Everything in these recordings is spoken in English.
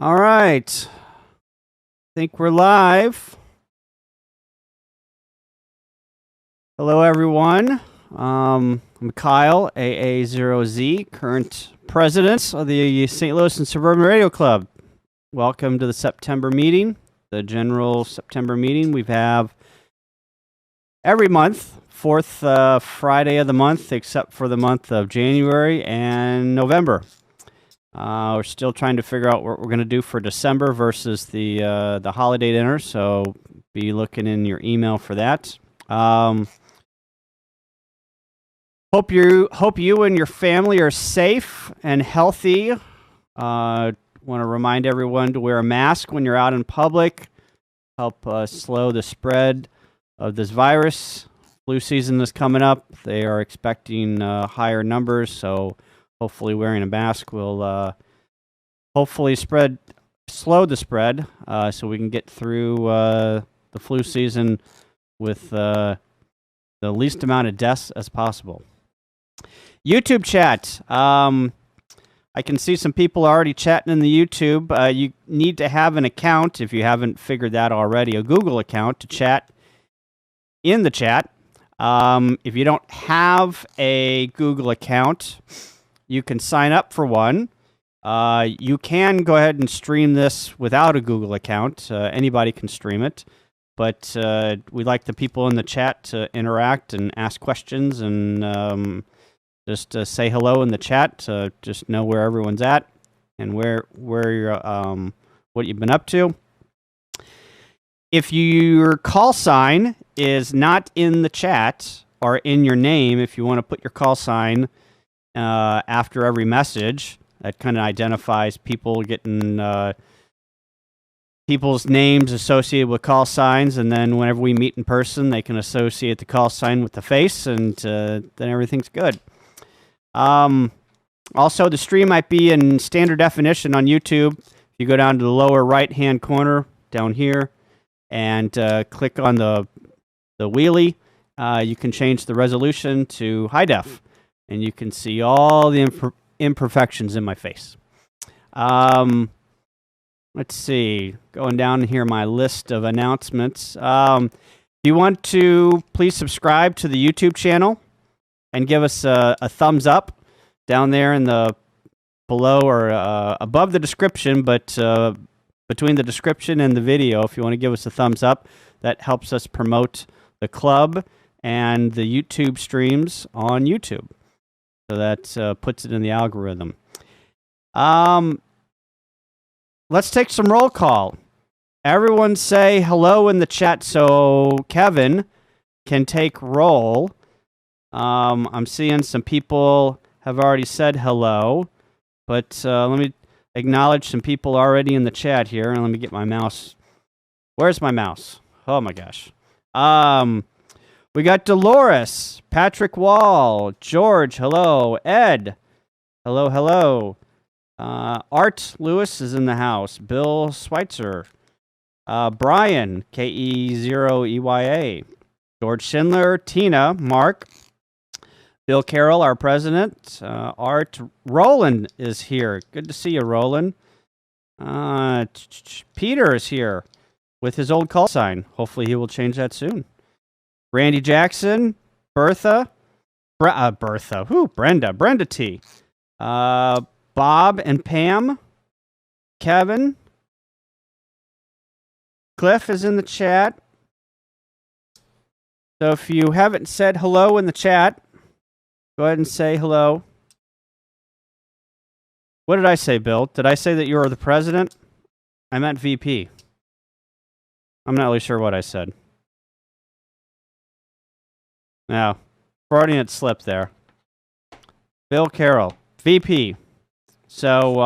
All right. I think we're live. Hello, everyone. I'm Kyle, AA0Z, current president of the St. Louis and Suburban Radio Club. Welcome to the September meeting, the general September meeting. We have every month, fourth Friday of the month, except for the month of January and November. We're still trying to figure out what we're going to do for December versus the holiday dinner, so be looking in your email for that. Hope you and your family are safe and healthy. Want to remind everyone to wear a mask when you're out in public. Help slow the spread of this virus. Flu season is coming up. They are expecting higher numbers, so hopefully wearing a mask will hopefully slow the spread, so we can get through the flu season with the least amount of deaths as possible. YouTube chat. I can see some people already chatting in the YouTube. You need to have an account, if you haven't figured that already, a Google account to chat in the chat. If you don't have a Google account, you can sign up for one. You can go ahead and stream this without a Google account. Anybody can stream it. But we like the people in the chat to interact and ask questions and just say hello in the chat to just know where everyone's at and where you're, what you've been up to. If your call sign is not in the chat or in your name, if you want to put your call sign after every message, that kind of identifies people getting people's names associated with call signs, and then whenever we meet in person, they can associate the call sign with the face, and then everything's good. Also, the stream might be in standard definition on YouTube. If you go down to the lower right-hand corner down here and click on the wheelie, you can change the resolution to high def, and you can see all the imperfections in my face. Let's see. Going down here, my list of announcements. If you want to, please subscribe to the YouTube channel and give us a thumbs up down there in the below or above the description, but between the description and the video, if you want to give us a thumbs up, that helps us promote the club and the YouTube streams on YouTube. So that puts it in the algorithm. Let's take some roll call. Everyone say hello in the chat so Kevin can take roll. I'm seeing some people have already said hello, but let me acknowledge some people already in the chat here, and let me get my mouse. Where's my mouse? Oh my gosh. We got Dolores, Patrick Wall, George, hello, Ed, hello, hello. Art Lewis is in the house, Bill Schweitzer, Brian, KE0EYA, George Schindler, Tina, Mark, Bill Carroll, our president, Art, Roland is here. Good to see you, Roland. Peter is here with his old call sign. Hopefully he will change that soon. Randy Jackson, Bertha, Brenda T, Bob and Pam, Kevin, Cliff is in the chat. So if you haven't said hello in the chat, go ahead and say hello. What did I say, Bill? Did I say that you are the president? I meant VP. I'm not really sure what I said. No, Freudian slip there. Bill Carroll, VP. So,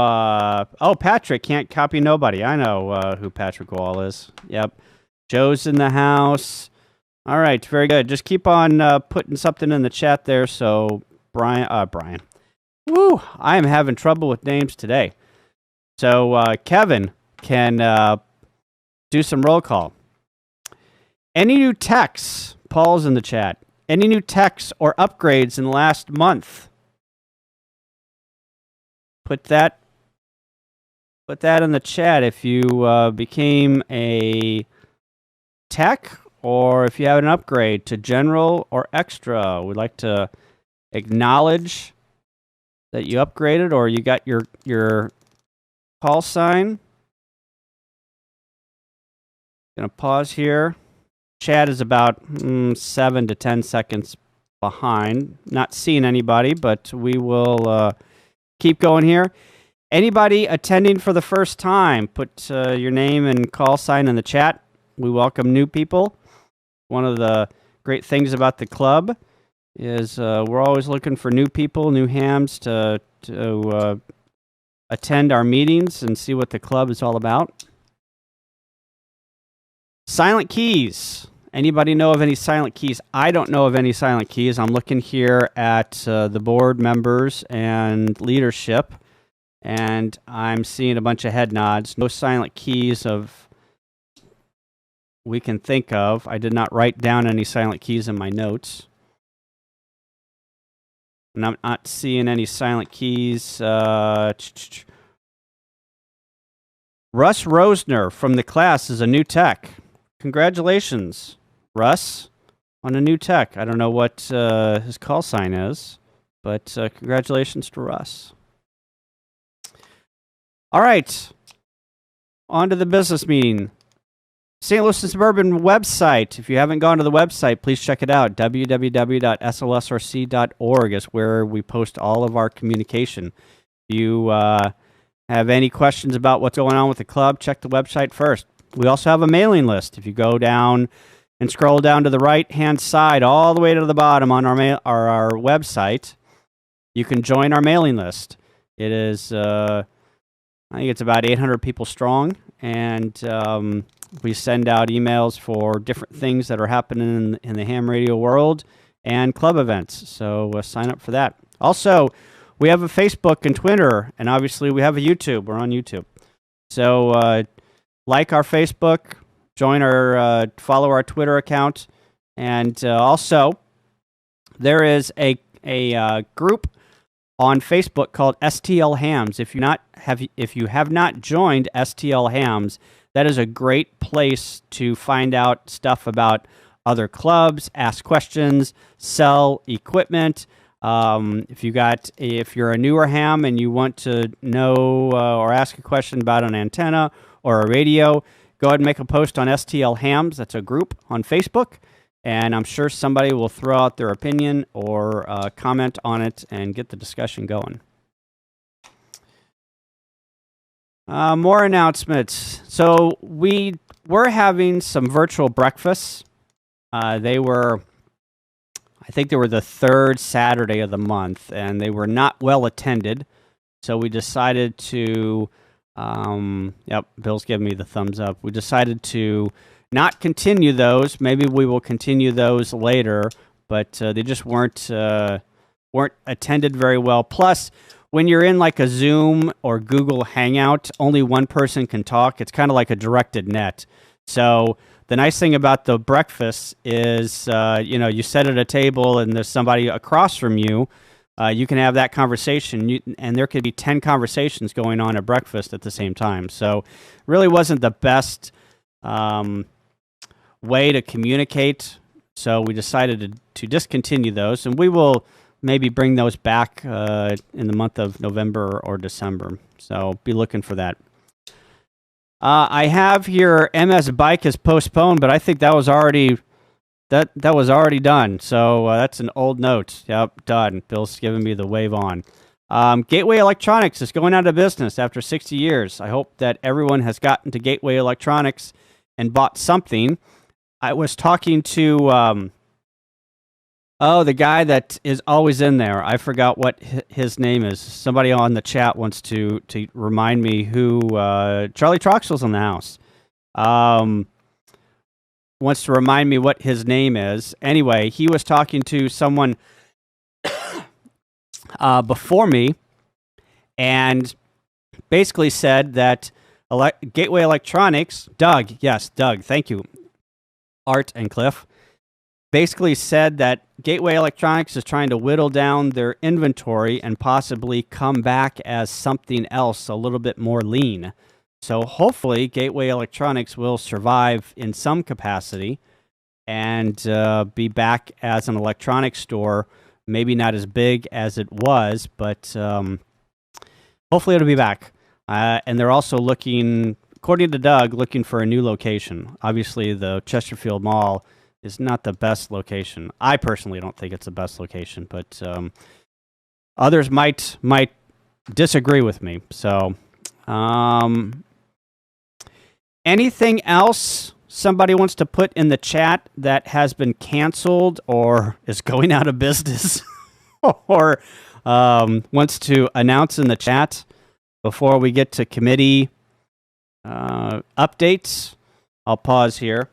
oh, Patrick can't copy nobody. I know who Patrick Wall is. Yep. Joe's in the house. All right, very good. Just keep on putting something in the chat there. So, Brian. Woo, I am having trouble with names today. So, Kevin can do some roll call. Any new techs? Paul's in the chat. Any new techs or upgrades in the last month? Put that in the chat if you became a tech or if you have an upgrade to general or extra. We'd like to acknowledge that you upgraded or you got your call sign. Gonna pause here. Chat is about 7 to 10 seconds behind. Not seeing anybody, but we will keep going here. Anybody attending for the first time, put your name and call sign in the chat. We welcome new people. One of the great things about the club is we're always looking for new people, new hams to attend our meetings and see what the club is all about. Silent keys. Anybody know of any silent keys? I don't know of any silent keys. I'm looking here at the board members and leadership, and I'm seeing a bunch of head nods. No silent keys of we can think of. I did not write down any silent keys in my notes. And I'm not seeing any silent keys. Russ Rosner from the class is a new tech. Congratulations, Russ, on a new tech. I don't know what his call sign is, but congratulations to Russ. All right, on to the business meeting. St. Louis and Suburban website. If you haven't gone to the website, please check it out. www.slsrc.org is where we post all of our communication. If you have any questions about what's going on with the club, check the website first. We also have a mailing list. If you go down and scroll down to the right-hand side, all the way to the bottom on our website, you can join our mailing list. It is, I think it's about 800 people strong, and we send out emails for different things that are happening in the ham radio world and club events. So sign up for that. Also, we have a Facebook and Twitter, and obviously we have a YouTube. We're on YouTube. So like our Facebook, join our, follow our Twitter account, and also there is a group on Facebook called STL Hams. If you have not joined STL Hams, that is a great place to find out stuff about other clubs, ask questions, sell equipment. If you're a newer ham and you want to know or ask a question about an antenna or a radio, go ahead and make a post on STL Hams. That's a group on Facebook, and I'm sure somebody will throw out their opinion or comment on it and get the discussion going. More announcements. So we were having some virtual breakfasts. They were, I think they were the third Saturday of the month, and they were not well attended. So we decided to, yep, Bill's giving me the thumbs up. We decided to not continue those. Maybe we will continue those later, but they just weren't attended very well. Plus, when you're in like a Zoom or Google Hangout, only one person can talk. It's kind of like a directed net. So the nice thing about the breakfast is, you know, you sit at a table and there's somebody across from you. You can have that conversation, and there could be 10 conversations going on at breakfast at the same time. So really wasn't the best way to communicate. So we decided to discontinue those, and we will maybe bring those back in the month of November or December. So be looking for that. I have here MS Bike is postponed, but I think that was already that was already done. So that's an old note. Yep, done. Bill's giving me the wave on. Gateway Electronics is going out of business after 60 years. I hope that everyone has gotten to Gateway Electronics and bought something. I was talking to the guy that is always in there. I forgot what his name is. Somebody on the chat wants to remind me who Charlie Troxell's in the house. Wants to remind me what his name is. Anyway, he was talking to someone before me and basically said that Gateway Electronics, Doug, yes, Doug, thank you, Art and Cliff, basically said that Gateway Electronics is trying to whittle down their inventory and possibly come back as something else a little bit more lean. So hopefully Gateway Electronics will survive in some capacity and be back as an electronics store. Maybe not as big as it was, but hopefully it'll be back. And they're also looking, according to Doug, looking for a new location. Obviously, the Chesterfield Mall is not the best location. I personally don't think it's the best location, but others might disagree with me. So, anything else somebody wants to put in the chat that has been canceled or is going out of business or wants to announce in the chat before we get to committee updates? I'll pause here.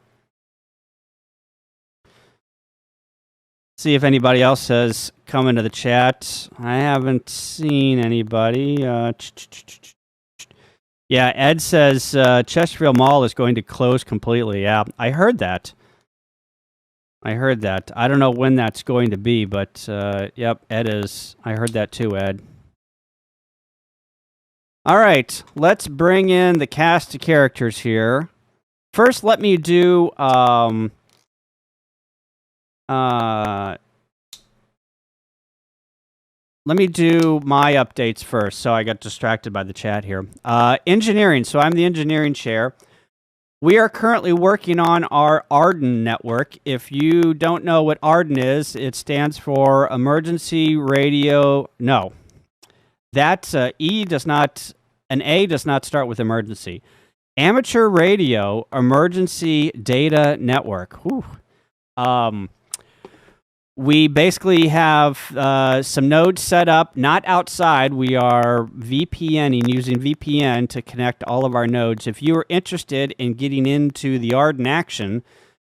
See if anybody else has come into the chat. I haven't seen anybody. Yeah, Ed says Chesterfield Mall is going to close completely. Yeah, I heard that. I don't know when that's going to be, but yep, Ed is. I heard that too, Ed. All right, let's bring in the cast of characters here. First, let me do let me do my updates first. So I got distracted by the chat here. Engineering. So I'm the engineering chair. We are currently working on our ARDEN network. If you don't know what ARDEN is, it stands for Emergency Radio. No, that E does not, an A does not start with emergency. Amateur Radio Emergency Data Network. Whew. We basically have some nodes set up, not outside. We are VPNing, using VPN to connect all of our nodes. If you are interested in getting into the ARDEN action,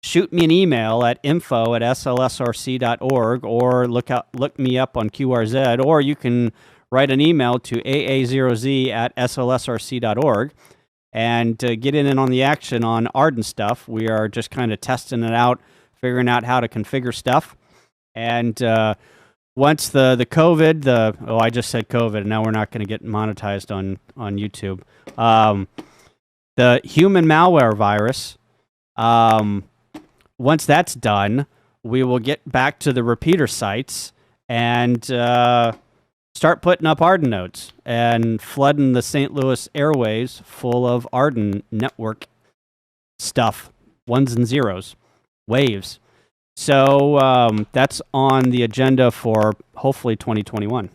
shoot me an email at info@slsrc.org or look me up on QRZ, or you can write an email to aa0z@slsrc.org and get in and on the action on ARDEN stuff. We are just kind of testing it out, figuring out how to configure stuff. And once the COVID, I just said COVID, and now we're not going to get monetized on YouTube. The human malware virus, once that's done, we will get back to the repeater sites and start putting up ARDEN nodes and flooding the St. Louis airways full of ARDEN network stuff, ones and zeros, waves. So that's on the agenda for hopefully 2021.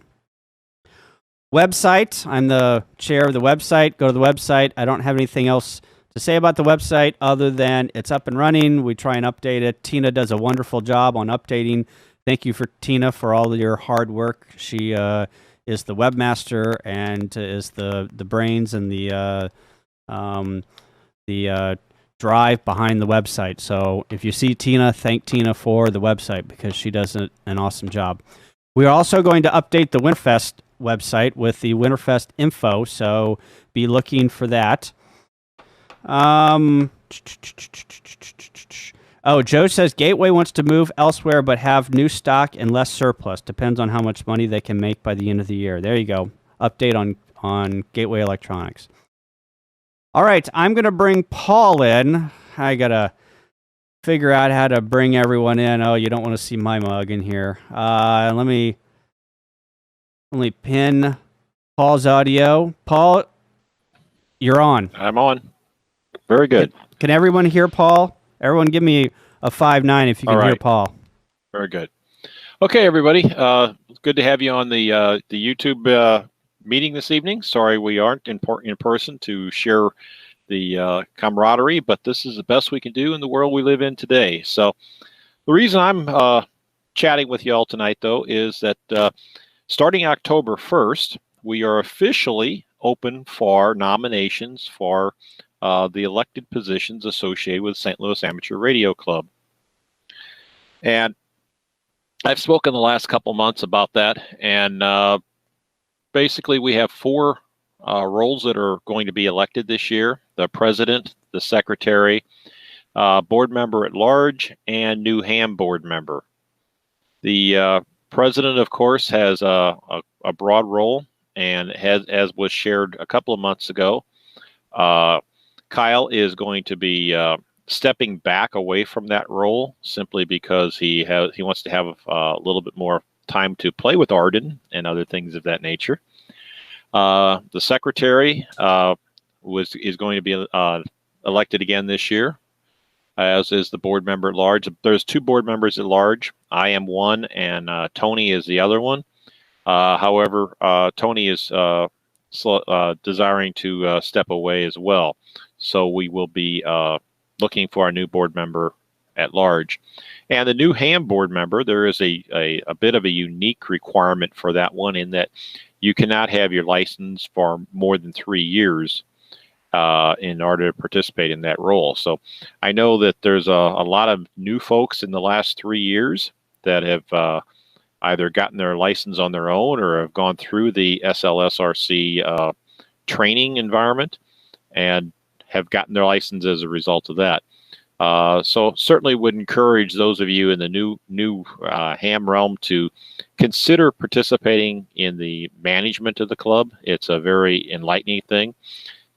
Website. I'm the chair of the website. Go to the website. I don't have anything else to say about the website other than it's up and running. We try and update it. Tina does a wonderful job on updating thank you for Tina for all of your hard work. She is the webmaster and is the brains and the drive behind the website. So if you see Tina, thank Tina for the website because she does an awesome job. We are also going to update the Winterfest website with the Winterfest info, so be looking for that. Oh, Joe says Gateway wants to move elsewhere but have new stock and less surplus. Depends on how much money they can make by the end of the year. There you go. Update on Gateway Electronics. All right, I'm going to bring Paul in. I got to figure out how to bring everyone in. Oh, you don't want to see my mug in here. Let me pin Paul's audio. Paul, you're on. I'm on. Very good. Can everyone hear Paul? Everyone give me a 5-9 if you can hear Paul. Very good. Okay, everybody. Good to have you on the YouTube meeting this evening. Sorry we aren't in person to share the camaraderie, but this is the best we can do in the world we live in today. So the reason I'm chatting with you all tonight, though, is that starting October 1st, we are officially open for nominations for the elected positions associated with St. Louis Amateur Radio Club. And I've spoken the last couple months about that, and basically we have 4 roles that are going to be elected this year: the president, the secretary, board member at large, and new ham board member. The president, of course, has a broad role, and as was shared a couple of months ago, Kyle is going to be stepping back away from that role simply because he wants to have a little bit more time to play with Arden and other things of that nature. The secretary is going to be elected again this year, as is the board member at large. There's 2 board members at large. I am one, and Tony is the other one. However, Tony is desiring to step away as well. So we will be looking for a new board member at large. And the new ham board member, there is a bit of a unique requirement for that one, in that you cannot have your license for more than 3 years in order to participate in that role. So I know that there's a lot of new folks in the last 3 years that have either gotten their license on their own or have gone through the SLSRC training environment and have gotten their license as a result of that. So certainly would encourage those of you in the new ham realm to consider participating in the management of the club. It's a very enlightening thing.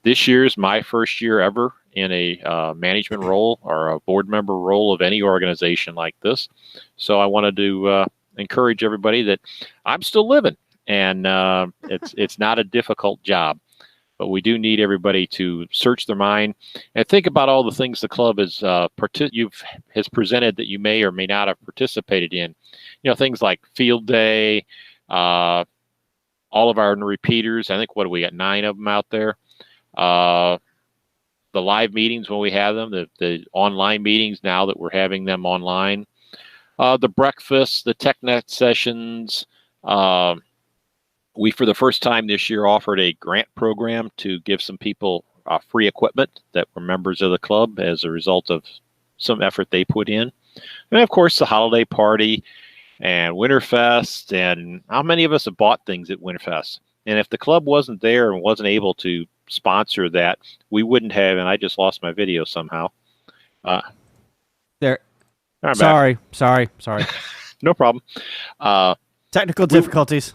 This year's my first year ever in a management role or a board member role of any organization like this. So I wanted to encourage everybody that I'm still living, and it's not a difficult job. But we do need everybody to search their mind and think about all the things the club has presented that you may or may not have participated in. You know, things like field day, all of our repeaters. I think, what do we got, 9 of them out there? The live meetings when we have them, the online meetings now that we're having them online, the breakfasts, the TechNet sessions. We, for the first time this year, offered a grant program to give some people free equipment that were members of the club as a result of some effort they put in. And, of course, the holiday party and Winterfest. And how many of us have bought things at Winterfest? And if the club wasn't there and wasn't able to sponsor that, we wouldn't have. And I just lost my video somehow. There. Sorry. No problem. Technical difficulties.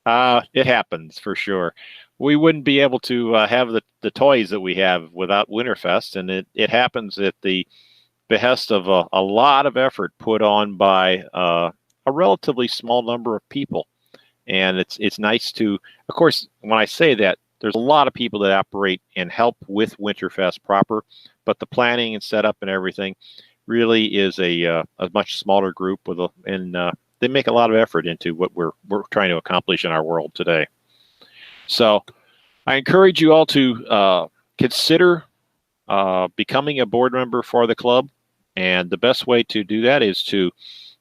It happens for sure. We wouldn't be able to have the toys that we have without Winterfest, and it happens at the behest of a lot of effort put on by a relatively small number of people. And it's nice to, of course, when I say that, there's a lot of people that operate and help with Winterfest proper, but the planning and setup and everything really is a much smaller group they make a lot of effort into what we're trying to accomplish in our world today. So I encourage you all to consider becoming a board member for the club. And the best way to do that is to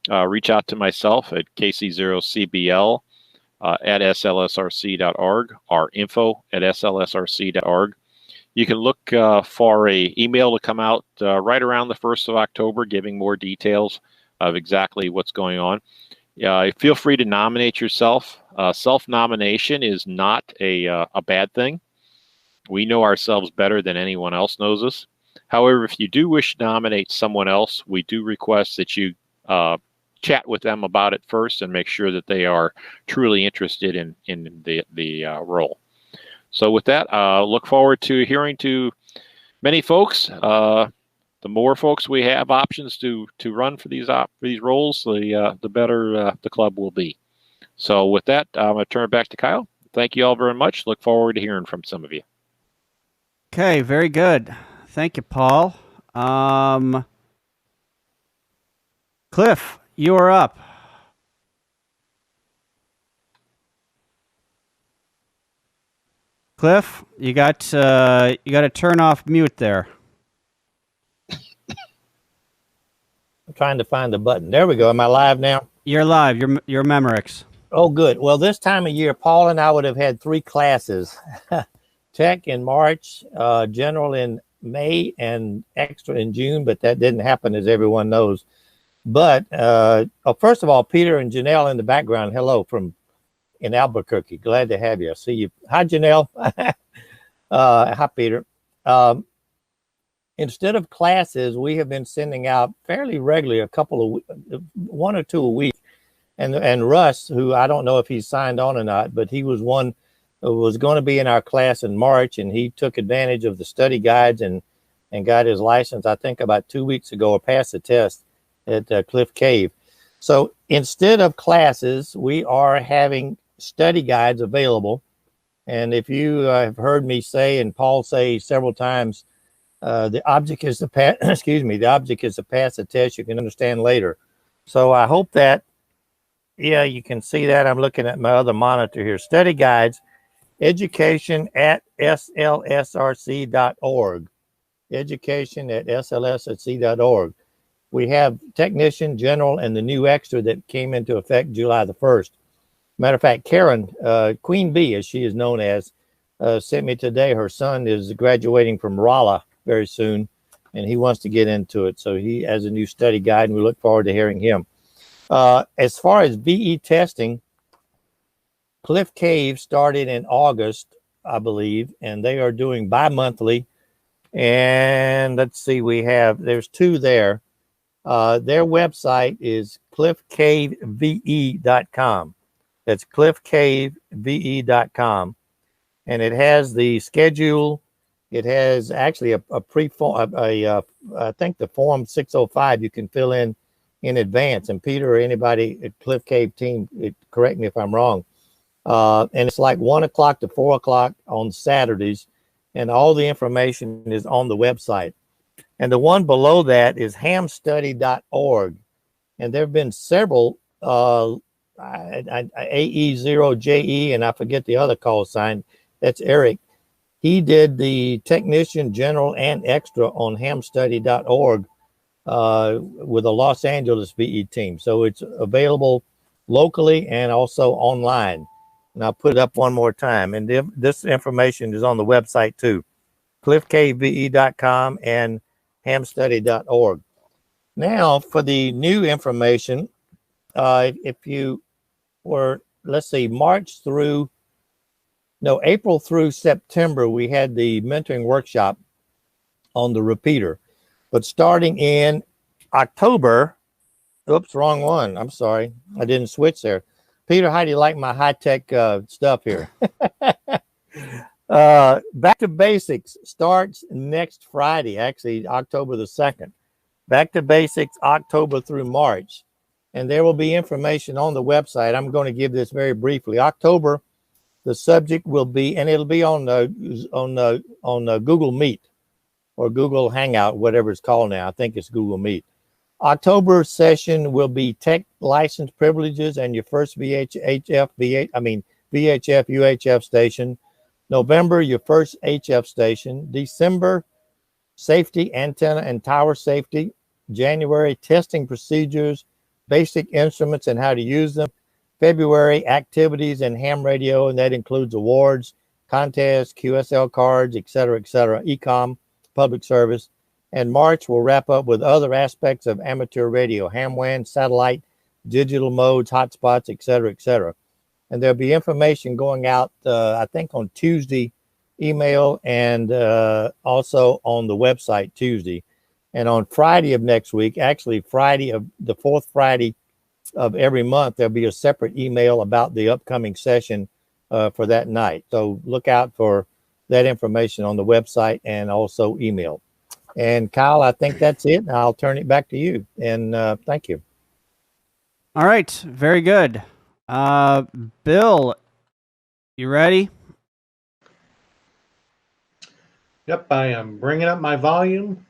reach out to myself at KC0CBL at SLSRC.org or info at SLSRC.org. You can look for a email to come out right around the 1st of October, giving more details of exactly what's going on. Feel free to nominate yourself. Self-nomination is not a bad thing. We know ourselves better than anyone else knows us. However, if you do wish to nominate someone else, we do request that you chat with them about it first and make sure that they are truly interested in the role. So with that, look forward to hearing to many folks. The more folks we have options to run for these roles, the better the club will be. So with that, I'm going to turn it back to Kyle. Thank you all very much. Look forward to hearing from some of you. Okay, very good. Thank you, Paul. Cliff, you are up. Cliff, you got to turn off mute there. I'm trying to find the button. There we go. Am I live now? You're live. You're Memorex. Oh, good. Well, this time of year, Paul and I would have had 3 classes. Tech in March, general in May, and extra in June, but that didn't happen, as everyone knows. But first of all, Peter and Janelle in the background, hello from in Albuquerque. Glad to have you. I see you. Hi, Janelle. Hi, Peter. Instead of classes, we have been sending out fairly regularly, 1 or 2 a week. And Russ, who I don't know if he's signed on or not, but he was one who was going to be in our class in March, and he took advantage of the study guides and got his license, I think, about 2 weeks ago, or passed the test at Cliff Cave. So instead of classes, we are having study guides available. And if you have heard me say, and Paul say several times, the object is to pass, the object is to pass a test you can understand later. So I hope that, yeah, you can see that. I'm looking at my other monitor here. Study guides, education at SLSRC.org. Education at SLSRC.org. We have technician, general, and the new extra that came into effect July the 1st. Matter of fact, Karen, Queen Bee, as she is known as, sent me today. Her son is graduating from Rolla very soon, and he wants to get into it. So he has a new study guide, and we look forward to hearing him. As far as VE testing, Cliff Cave started in August, I believe, and they are doing bi-monthly. And let's see, there's 2 there. Their website is cliffcaveve.com. That's cliffcaveve.com. And it has the schedule. It has actually a pre-form, I think the form 605 you can fill in advance. And Peter or anybody at Cliff Cave team, correct me if I'm wrong. And it's like 1 o'clock to 4 o'clock on Saturdays. And all the information is on the website. And the one below that is hamstudy.org. And there have been several AE0JE, and I forget the other call sign. That's Eric. He did the technician, general, and extra on hamstudy.org with a Los Angeles VE team. So it's available locally and also online. And I'll put it up one more time. And this information is on the website too, cliffcaveve.com and hamstudy.org. Now for the new information, if you were, let's see, April through September, we had the mentoring workshop on the repeater. But starting in October, oops, wrong one. I'm sorry. I didn't switch there. Peter, how do you like my high-tech stuff here? Back to Basics starts next Friday, actually October the 2nd. Back to Basics, October through March. And there will be information on the website. I'm going to give this very briefly. October, the subject will be, and it'll be on Google Meet or Google Hangout, whatever it's called now. I think it's Google Meet. October session will be tech license privileges and your first VHF, UHF station. November, your first HF station. December, safety, antenna, and tower safety. January, testing procedures. basic instruments and how to use them. February, activities and ham radio, and that includes awards, contests, QSL cards, et cetera, e-com, public service. And March, we'll wrap up with other aspects of amateur radio, ham WAN, satellite, digital modes, hotspots, et cetera. And there'll be information going out, I think, on Tuesday email and also on the website Tuesday. And on Friday of next week, actually Friday of the fourth Friday of every month, there'll be a separate email about the upcoming session for that night. So look out for that information on the website and also email. And Kyle, I think that's it. I'll turn it back to you. And thank you. All right. Very good. Bill, you ready? Yep, I am bringing up my volume,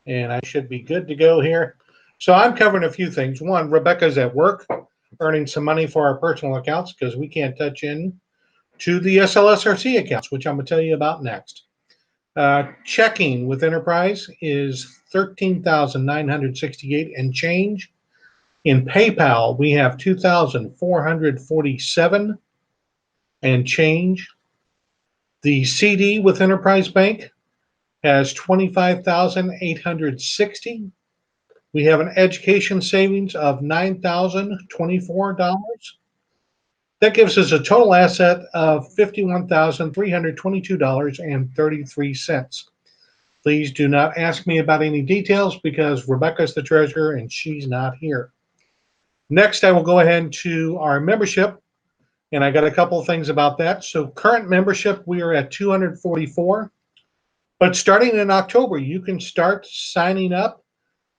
and I should be good to go here. So I'm covering a few things. One, Rebecca's at work, earning some money for our personal accounts because we can't touch in to the SLSRC accounts, which I'm going to tell you about next. Checking with Enterprise is $13,968 and change. In PayPal, we have $2,447 and change. The CD with Enterprise Bank has $25,860. We have an education savings of $9,024. That gives us a total asset of $51,322.33. Please do not ask me about any details because Rebecca's the treasurer and she's not here. Next, I will go ahead to our membership, and I got a couple of things about that. So current membership, we are at 244, but starting in October, you can start signing up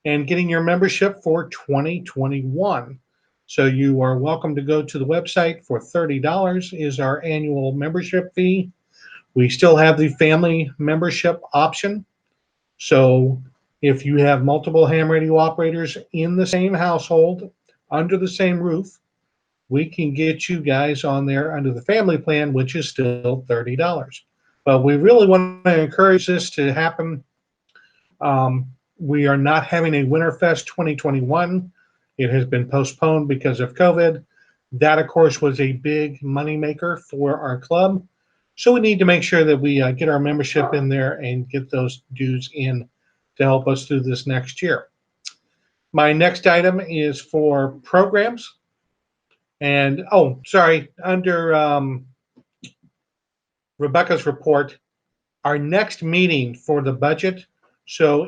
and getting your membership for 2021. So you are welcome to go to the website. For $30 is our annual membership fee. We still have the family membership option. So if you have multiple ham radio operators in the same household, under the same roof, we can get you guys on there under the family plan, which is still $30. But we really want to encourage this to happen. We are not having a Winterfest 2021. It has been postponed because of COVID. That, of course, was a big moneymaker for our club. So we need to make sure that we get our membership in there and get those dues in to help us through this next year. My next item is for programs. And, oh, sorry, under Rebecca's report, our next meeting for the budget. So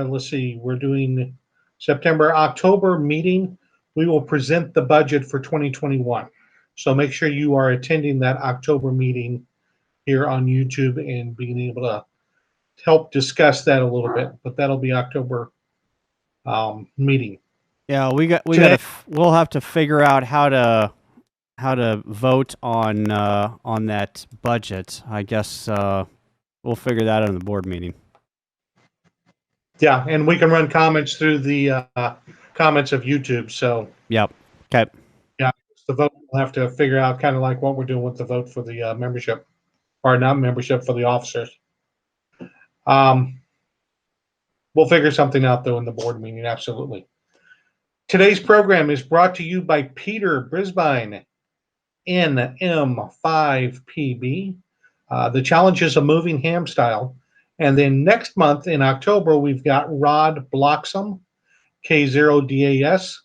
let's see, we're doing September, October meeting. We will present the budget for 2021. So make sure you are attending that October meeting here on YouTube and being able to help discuss that a little bit. But that'll be October meeting. Yeah, we'll have to figure out how to vote on that budget. I guess we'll figure that out in the board meeting. Yeah, and we can run comments through the comments of YouTube. So yep. Okay. Yeah, the vote we'll have to figure out kind of like what we're doing with the vote for the membership, or not membership for the officers. We'll figure something out though in the board meeting. Absolutely. Today's program is brought to you by Peter Brisbine, NM5PB. The challenges of moving ham style. And then next month in October, we've got Rod Bloxham, K0DAS.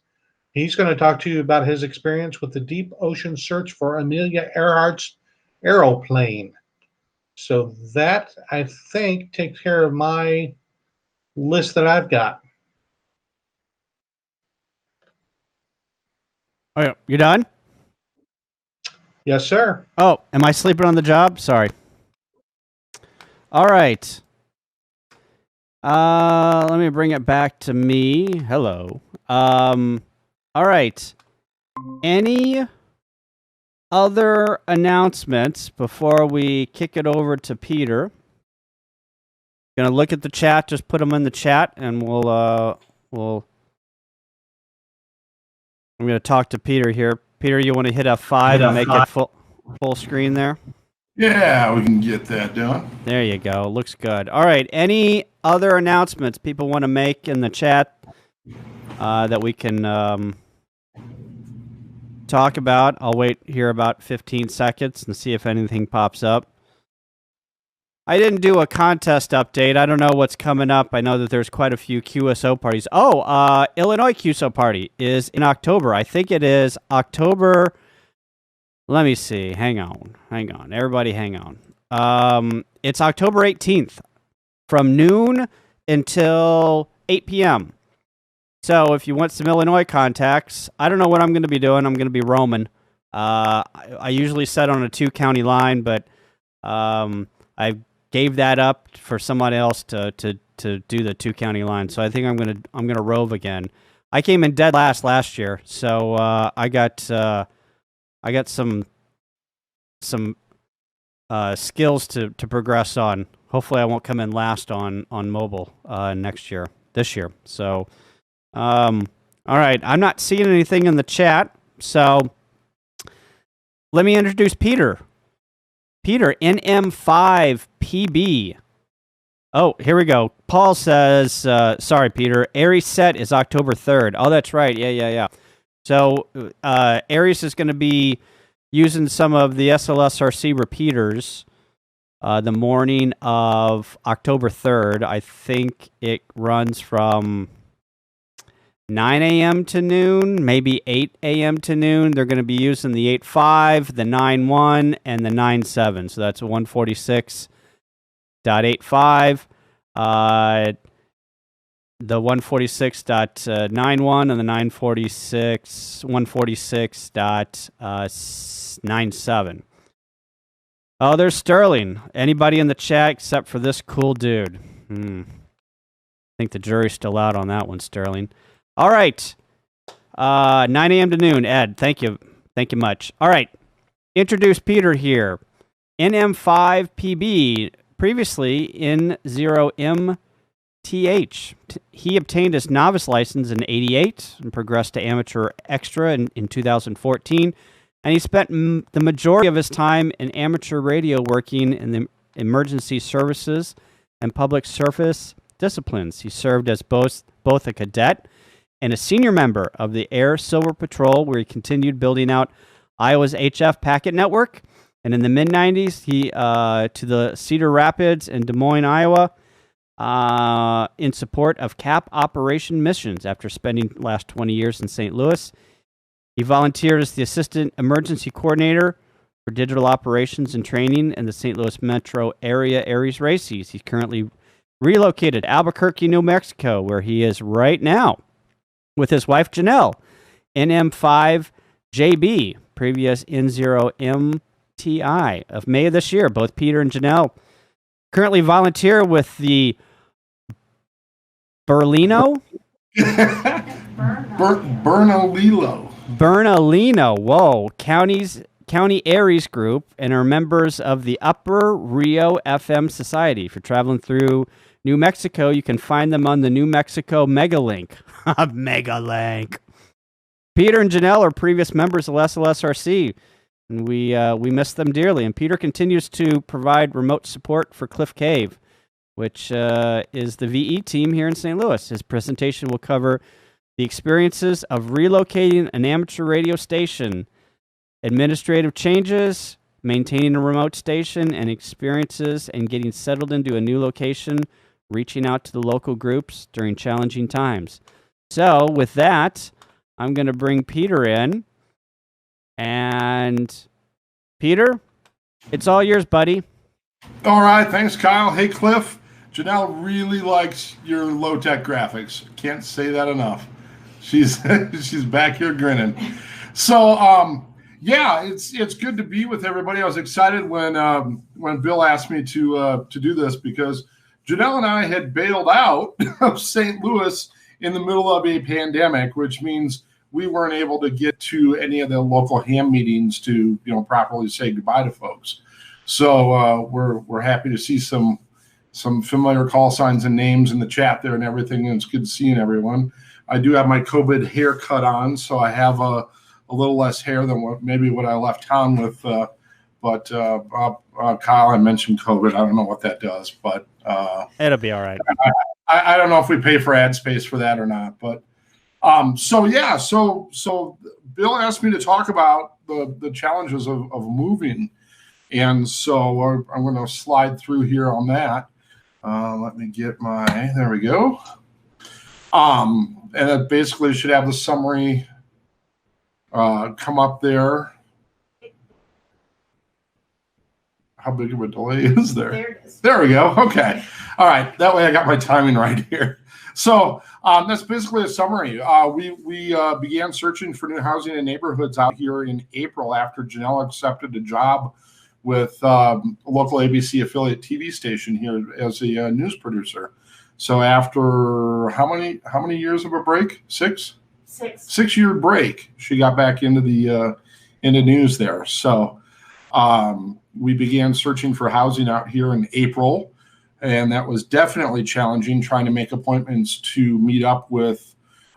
He's going to talk to you about his experience with the deep ocean search for Amelia Earhart's aeroplane. So that, I think, takes care of my list that I've got. Oh, yeah. You done? Yes, sir. Oh, am I sleeping on the job? Sorry. All right. Let me bring it back to me. Hello. All right. Any other announcements before we kick it over to Peter? Gonna look at the chat. Just put them in the chat, and we'll. I'm gonna talk to Peter here. Peter, you want to hit F5 and make it full screen there? Yeah, we can get that done. There you go. Looks good. All right. Any other announcements people want to make in the chat that we can talk about. I'll wait here about 15 seconds and see if anything pops up. I didn't do a contest update. I don't know what's coming up. I know that there's quite a few QSO parties. Oh, Illinois QSO party is in October. I think it is October. Let me see. Hang on. Everybody hang on. It's October 18th from noon until 8 p.m. So if you want some Illinois contacts, I don't know what I'm going to be doing. I'm going to be roaming. I usually set on a 2-county line, but I gave that up for someone else to do the 2-county line. So I think I'm gonna rove again. I came in dead last year, so I got some skills to progress on. Hopefully, I won't come in last on mobile this year. So, all right, I'm not seeing anything in the chat, so let me introduce Peter. Peter, NM5PB. Oh, here we go. Paul says, sorry, Peter, Aries set is October 3rd. Oh, that's right. Yeah. So Aries is going to be using some of the SLSRC repeaters the morning of October 3rd. I think it runs from 9 a.m. to noon, maybe 8 a.m. to noon. They're going to be using the 8.5, the 9.1, and the 9.7. So that's a 146.85, the 146.91, and the 146.97. Oh, there's Sterling. Anybody in the chat except for this cool dude? I think the jury's still out on that one, Sterling. All right. 9 a.m. to noon. Ed, thank you. Thank you much. All right. Introduce Peter here. NM5PB, previously N0MTH. He obtained his novice license in '88 and progressed to amateur extra in 2014. And he spent the majority of his time in amateur radio working in the emergency services and public service disciplines. He served as both a cadet and a senior member of the Air Silver Patrol, where he continued building out Iowa's HF packet network. And in the mid-'90s, he to the Cedar Rapids and Des Moines, Iowa, in support of CAP operation missions after spending the last 20 years in St. Louis. He volunteered as the Assistant Emergency Coordinator for Digital Operations and Training in the St. Louis metro area Aries Races. He's currently relocated to Albuquerque, New Mexico, where he is right now with his wife, Janelle, NM5JB, previous N0MTI of May of this year. Both Peter and Janelle currently volunteer with the Bernalillo, whoa, County Aries group, and are members of the Upper Rio FM Society. If you're traveling through New Mexico, you can find them on the New Mexico Megalink. Megalink. Peter and Janelle are previous members of SLSRC, and we miss them dearly. And Peter continues to provide remote support for Cliff Cave, which is the VE team here in St. Louis. His presentation will cover the experiences of relocating an amateur radio station, administrative changes, maintaining a remote station, and experiences and getting settled into a new location, reaching out to the local groups during challenging times. So with that, I'm going to bring Peter in. And Peter, it's all yours, buddy. All right. Thanks, Kyle. Hey, Cliff. Janelle really likes your low-tech graphics. Can't say that enough. She's back here grinning. So, yeah, it's good to be with everybody. I was excited when Bill asked me to do this because Janelle and I had bailed out of St. Louis in the middle of a pandemic, which means we weren't able to get to any of the local ham meetings to properly say goodbye to folks. So we're happy to see some familiar call signs and names in the chat there and everything. And it's good seeing everyone. I do have my COVID haircut on, so I have a little less hair than what I left town with. But Kyle, I mentioned COVID. I don't know what that does, but it'll be all right. I don't know if we pay for ad space for that or not. But So yeah, so Bill asked me to talk about the challenges of moving, and so I'm going to slide through here on that. Let me get there we go. And it basically should have the summary come up there. How big of a delay is there? There it is. There we go. Okay. All right. That way I got my timing right here. So that's basically a summary. We began searching for new housing and neighborhoods out here in April after Janelle accepted a job with a local ABC affiliate TV station here as a news producer. So after how many years of a break? 6? 6-year break, she got back into the into news there. So we began searching for housing out here in April. And that was definitely challenging, trying to make appointments to meet up with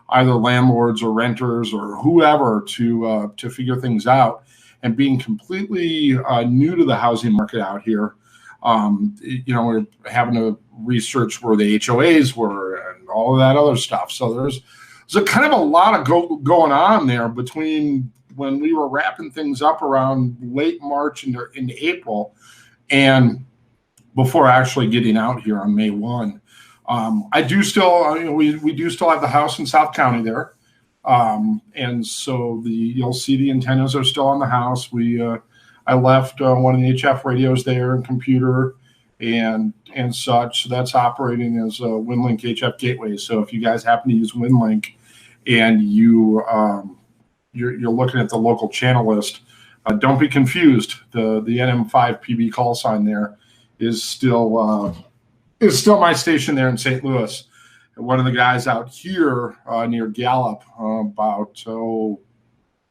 either landlords or renters or whoever to figure things out. And being completely new to the housing market out here, we're having to research where the HOAs were and all of that other stuff. So there's a kind of a lot of going on there between when we were wrapping things up around late March into April and before actually getting out here on May 1. I do still, we do still have the house in South County there. And so you'll see the antennas are still on the house. I left one of the HF radios there and computer and such. So that's operating as a WinLink HF gateway. So if you guys happen to use WinLink and you're looking at the local channel list, don't be confused. The NM5PB call sign there is still my station there in St. Louis. One of the guys out here near Gallup, about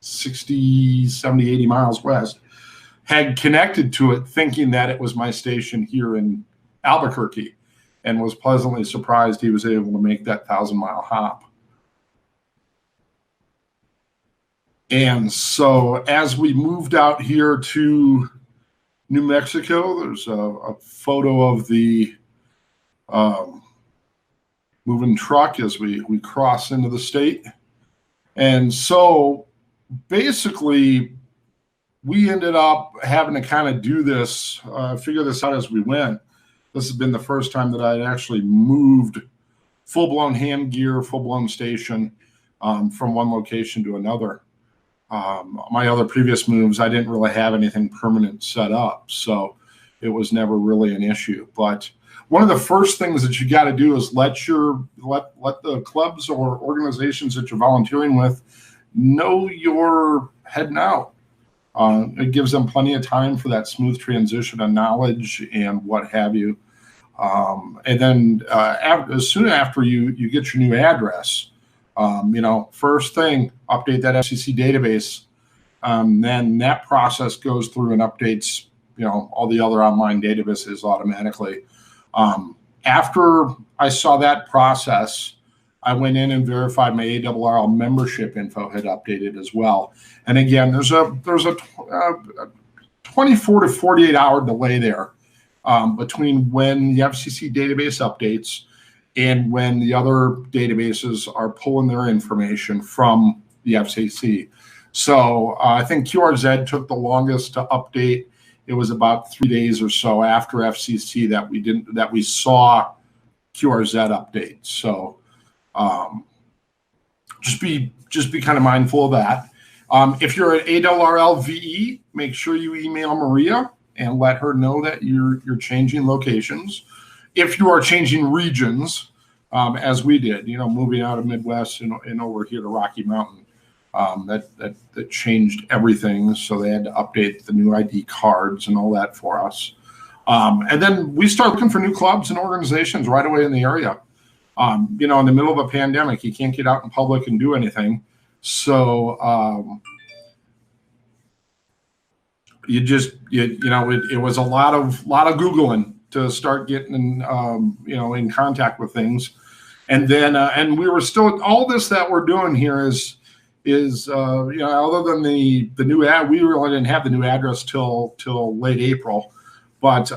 60, 70, 80 miles west, had connected to it thinking that it was my station here in Albuquerque and was pleasantly surprised he was able to make that 1,000-mile hop. And so as we moved out here to New Mexico, there's a photo of the moving truck as we cross into the state. And so basically we ended up having to kind of do this, figure this out as we went. This has been the first time that I'd actually moved full-blown hand gear, full-blown station from one location to another. My other previous moves, I didn't really have anything permanent set up, so it was never really an issue. But one of the first things that you got to do is let the clubs or organizations that you're volunteering with know you're heading out. It gives them plenty of time for that smooth transition of knowledge and what have you. And then as soon after you get your new address, first thing, update that FCC database. Then that process goes through and updates, all the other online databases automatically. After I saw that process, I went in and verified my ARRL membership info had updated as well. And again, there's a 24 to 48 hour delay there between when the FCC database updates and when the other databases are pulling their information from the FCC. So I think QRZ took the longest to update. It was about 3 days or so after FCC that we saw QRZ update. So just be kind of mindful of that. If you're an ARRL VE, make sure you email Maria and let her know that you're changing locations. If you are changing regions, as we did, moving out of Midwest and over here to Rocky Mountain, that changed everything. So they had to update the new ID cards and all that for us. And then we start looking for new clubs and organizations right away in the area. In the middle of a pandemic, you can't get out in public and do anything. So it was a lot of Googling to start getting in contact with things. And then and we were still, all this that we're doing here is other than the new ad, we really didn't have the new address till late April. But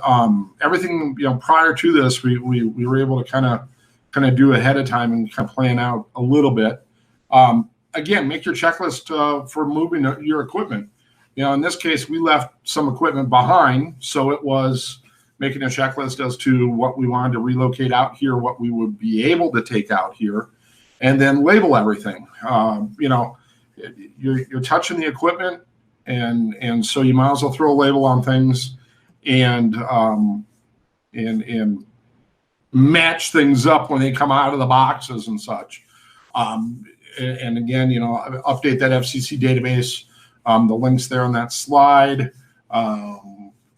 everything prior to this, we were able to kind of do ahead of time and kind of plan out a little bit. Again, make your checklist for moving your equipment. In this case, we left some equipment behind, so it was making a checklist as to what we wanted to relocate out here, what we would be able to take out here, and then label everything. You're touching the equipment, and so you might as well throw a label on things and match things up when they come out of the boxes and such. And again, update that FCC database. The link's there on that slide.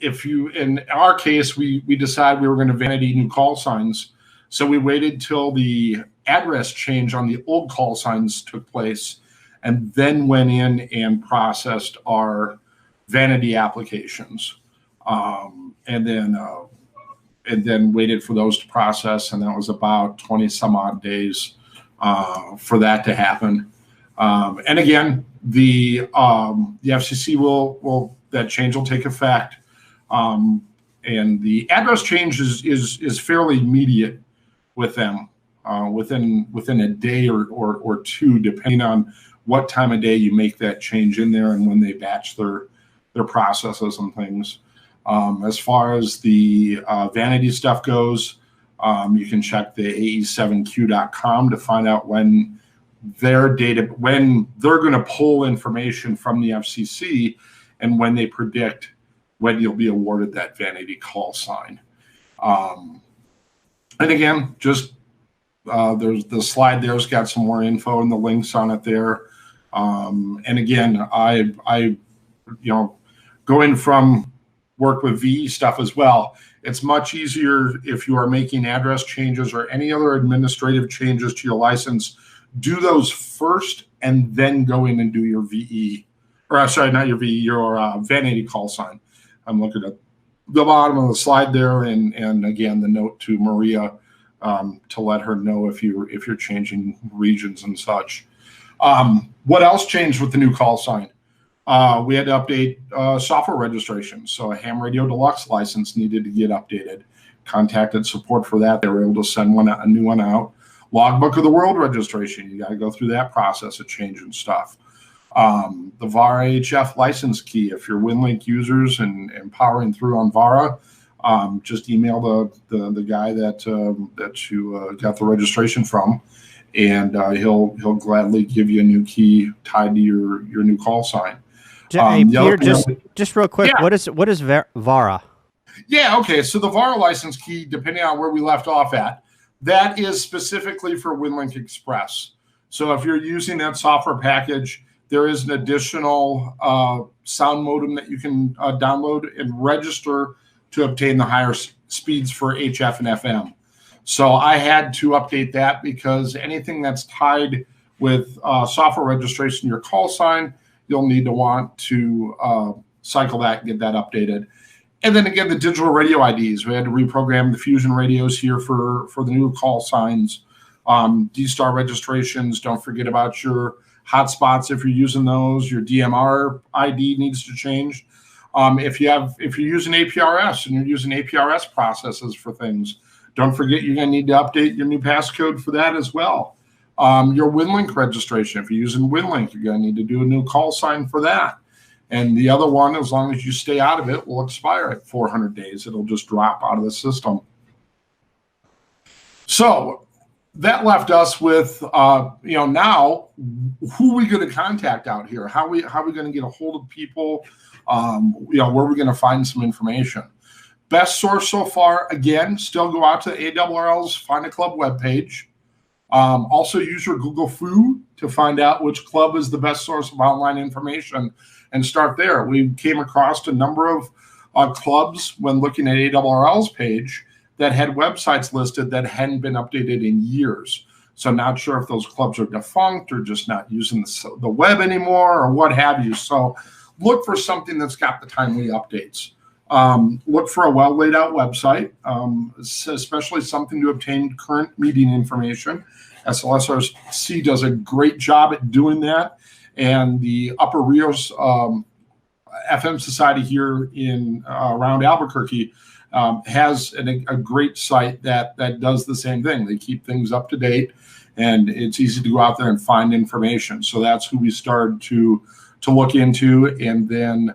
In our case, we decided we were going to Vanity new call signs. So we waited till the address change on the old call signs took place, and then went in and processed our Vanity applications. And then waited for those to process, and that was about 20 some odd days for that to happen. And again, the FCC will that change will take effect, and the address change is fairly immediate with them, within a day or two, depending on what time of day you make that change in there and when they batch their processes and things. As far as the Vanity stuff goes, you can check the ae7q.com to find out when they're going to pull information from the FCC and when they predict when you'll be awarded that Vanity call sign. And again, just there's the slide there's got some more info and the links on it there. And again, I going from work with VE stuff as well, it's much easier if you are making address changes or any other administrative changes to your license. Do those first and then go in and do your VE, or sorry, not your VE, your Vanity call sign. I'm looking at the bottom of the slide there, and again the note to Maria to let her know if you're changing regions and such. What else changed with the new call sign? We had to update software registration. So a Ham Radio Deluxe license needed to get updated. Contacted support for that. They were able to send a new one out. Logbook of the World registration. You got to go through that process of changing stuff. The VARA HF license key. If you're WinLink users and powering through on VARA, just email the guy that you got the registration from, and he'll gladly give you a new key tied to your new call sign. Hey, Peter, just real quick, yeah. What is VARA? Yeah, okay. So the VARA license key, depending on where we left off at, that is specifically for WinLink Express. So if you're using that software package, there is an additional sound modem that you can download and register to obtain the higher speeds for HF and FM. So I had to update that because anything that's tied with software registration, your call sign, you'll need to want to cycle that and get that updated. And then again, the digital radio IDs. We had to reprogram the Fusion radios here for the new call signs. D-Star registrations, don't forget about your hotspots if you're using those. Your DMR ID needs to change. If you're using APRS and you're using APRS processes for things, don't forget you're going to need to update your new passcode for that as well. Your WinLink registration, if you're using WinLink, you're going to need to do a new call sign for that. And the other one, as long as you stay out of it, will expire at 400 days. It'll just drop out of the system. So that left us with, now who are we going to contact out here? How are we going to get a hold of people? Where are we going to find some information? Best source so far, again, still go out to ARRL's Find a Club webpage. Also use your Google Foo to find out which club is the best source of online information and start there. We came across a number of clubs when looking at ARRL's page that had websites listed that hadn't been updated in years. So not sure if those clubs are defunct or just not using the web anymore or what have you. So look for something that's got the timely updates. Look for a well laid out website, especially something to obtain current meeting information. SLSRC does a great job at doing that. And the Upper Rios FM Society here in around Albuquerque has a great site that does the same thing. They keep things up to date, and it's easy to go out there and find information. So that's who we started to look into, and then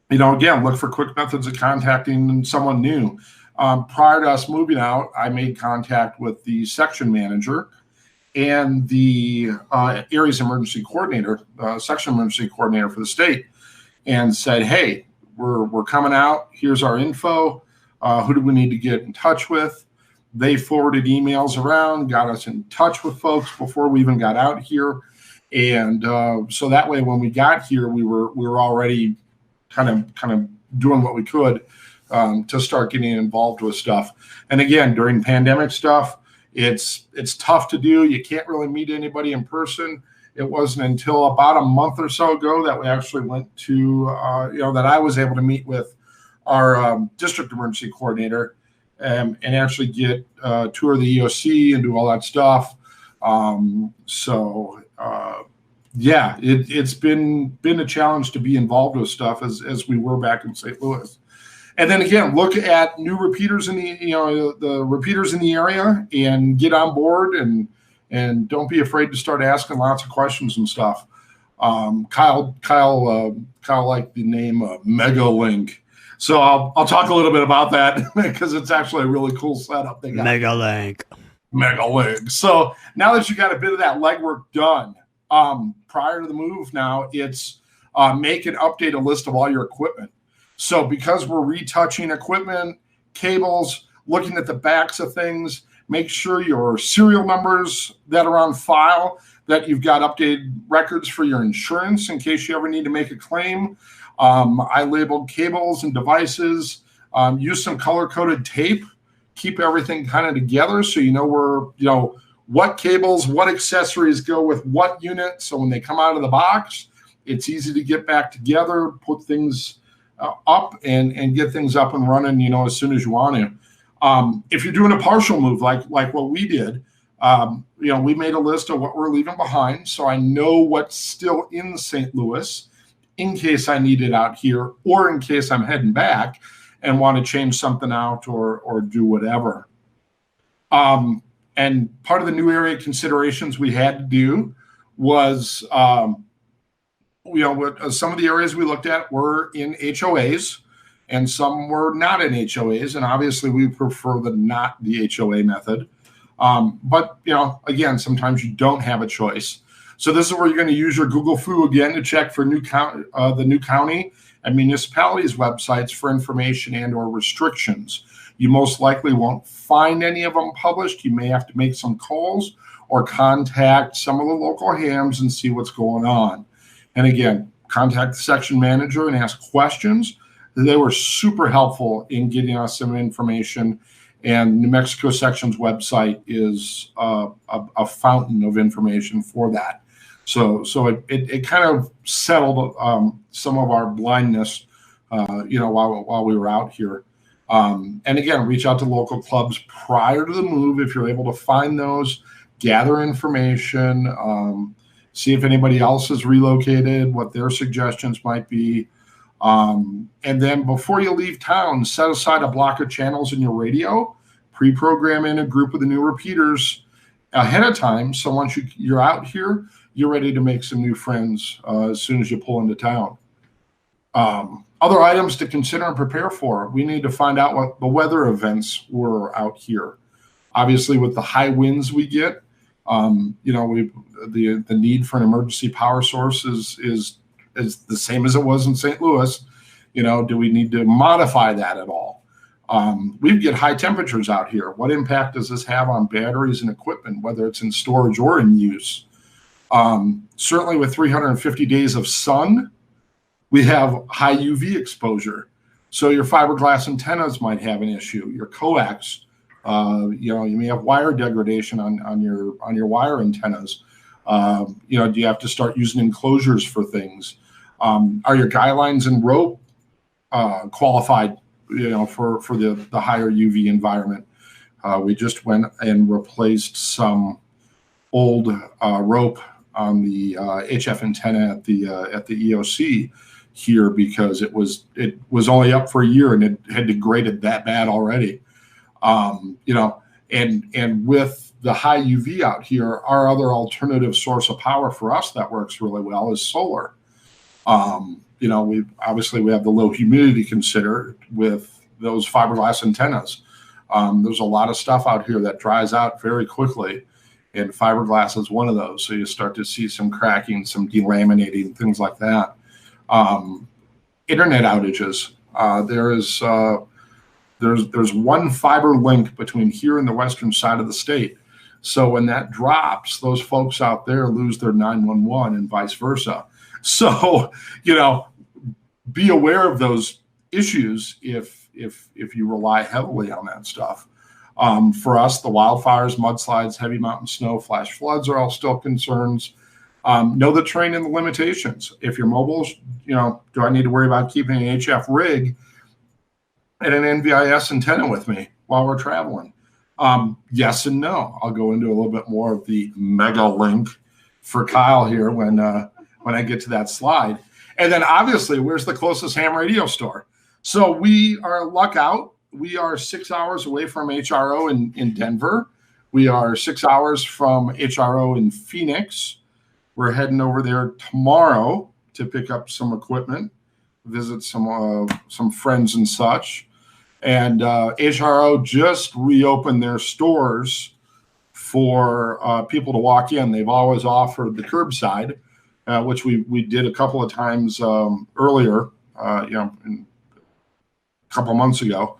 again, look for quick methods of contacting someone new. Prior to us moving out, I made contact with the section manager and the area's emergency coordinator, section emergency coordinator for the state, and said, hey, we're coming out. Here's our info. Who do we need to get in touch with? They forwarded emails around, got us in touch with folks before we even got out here. And so that way, when we got here, we were already kind of doing what we could to start getting involved with stuff. And again, during pandemic stuff, it's tough to do. You can't really meet anybody in person. It wasn't until about a month or so ago that we actually went to, that I was able to meet with our district emergency coordinator and actually get tour of the EOC and do all that stuff. It's been a challenge to be involved with stuff as we were back in St. Louis. And then again, look at new repeaters in the repeaters in the area and get on board and don't be afraid to start asking lots of questions and stuff. Kyle liked the name Megalink. So I'll talk a little bit about that because it's actually a really cool setup. They got Megalink. So now that you got a bit of that legwork done, prior to the move now, it's make and update a list of all your equipment. So because we're retouching equipment, cables, looking at the backs of things, make sure your serial numbers that are on file, that you've got updated records for your insurance in case you ever need to make a claim. I labeled cables and devices, use some color-coded tape, keep everything kind of together so you know what cables, what accessories go with what unit. So when they come out of the box, it's easy to get back together, put things up and get things up and running, as soon as you want to. If you're doing a partial move like what we did, we made a list of what we're leaving behind. So I know what's still in St. Louis in case I need it out here or in case I'm heading back and want to change something out or do whatever. And part of the new area considerations we had to do was, some of the areas we looked at were in HOAs and some were not in HOAs. And obviously we prefer not the HOA method. But again, sometimes you don't have a choice. So this is where you're going to use your Google Foo again to check for the new county and municipalities websites for information and or restrictions. You most likely won't find any of them published. You may have to make some calls or contact some of the local hams and see what's going on. And again, contact the section manager and ask questions. They were super helpful in getting us some information. And New Mexico Section's website is a fountain of information for that. So it kind of settled some of our blindness, while we were out here. And again, reach out to local clubs prior to the move if you're able to find those, gather information, see if anybody else has relocated, what their suggestions might be. And then before you leave town, set aside a block of channels in your radio, pre-program in a group of the new repeaters ahead of time. So once you're out here, you're ready to make some new friends as soon as you pull into town. Other items to consider and prepare for. We need to find out what the weather events were out here. Obviously, with the high winds we get, the need for an emergency power source is the same as it was in St. Louis. Do we need to modify that at all? We get high temperatures out here. What impact does this have on batteries and equipment, whether it's in storage or in use? Certainly with 350 days of sun, we have high UV exposure. So your fiberglass antennas might have an issue. Your coax, you may have wire degradation on your wire antennas. Do you have to start using enclosures for things? Are your guy lines and rope qualified, for the higher UV environment? We just went and replaced some old rope on the HF antenna at the EOC here, because it was only up for a year and it had degraded that bad already. You know, and with the high UV out here, our other alternative source of power for us that works really well is solar. You know, we have the low humidity considered with those fiberglass antennas. There's a lot of stuff out here that dries out very quickly, and fiberglass is one of those. So you start to see some cracking, some delaminating, things like that. Internet outages. There's one fiber link between here and the western side of the state. So when that drops, those folks out there lose their 911 and vice versa. So, you know, be aware of those issues if you rely heavily on that stuff. For us, the wildfires, mudslides, heavy mountain snow, flash floods are all still concerns. Know the terrain and the limitations. If you're mobile, you know, do I need to worry about keeping an HF rig and an NVIS antenna with me while we're traveling? Yes and no. I'll go into a little bit more of the mega link for Kyle here when I get to that slide. And then obviously, where's the closest ham radio store? So we are luck out. We are 6 hours away from HRO in Denver. We are 6 hours from HRO in Phoenix. We're heading over there tomorrow to pick up some equipment, visit some friends and such. And HRO just reopened their stores for people to walk in. They've always offered the curbside, which we did a couple of times earlier, you know, a couple of months ago.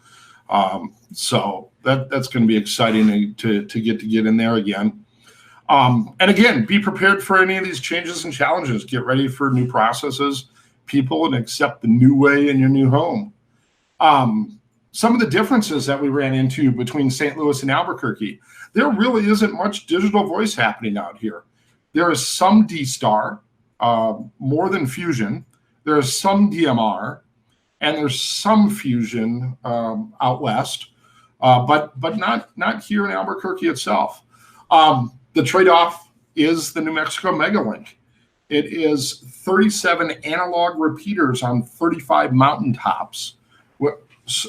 So that's going to be exciting to get in there again. And again, be prepared for any of these changes and challenges. Get ready for new processes, people, and accept the new way in your new home. Some of the differences that we ran into between St. Louis and Albuquerque, there really isn't much digital voice happening out here. There is some D-Star, more than Fusion. There is some DMR, and there's some Fusion out west, but not here in Albuquerque itself. The trade-off is the New Mexico Megalink. It is 37 analog repeaters on 35 mountaintops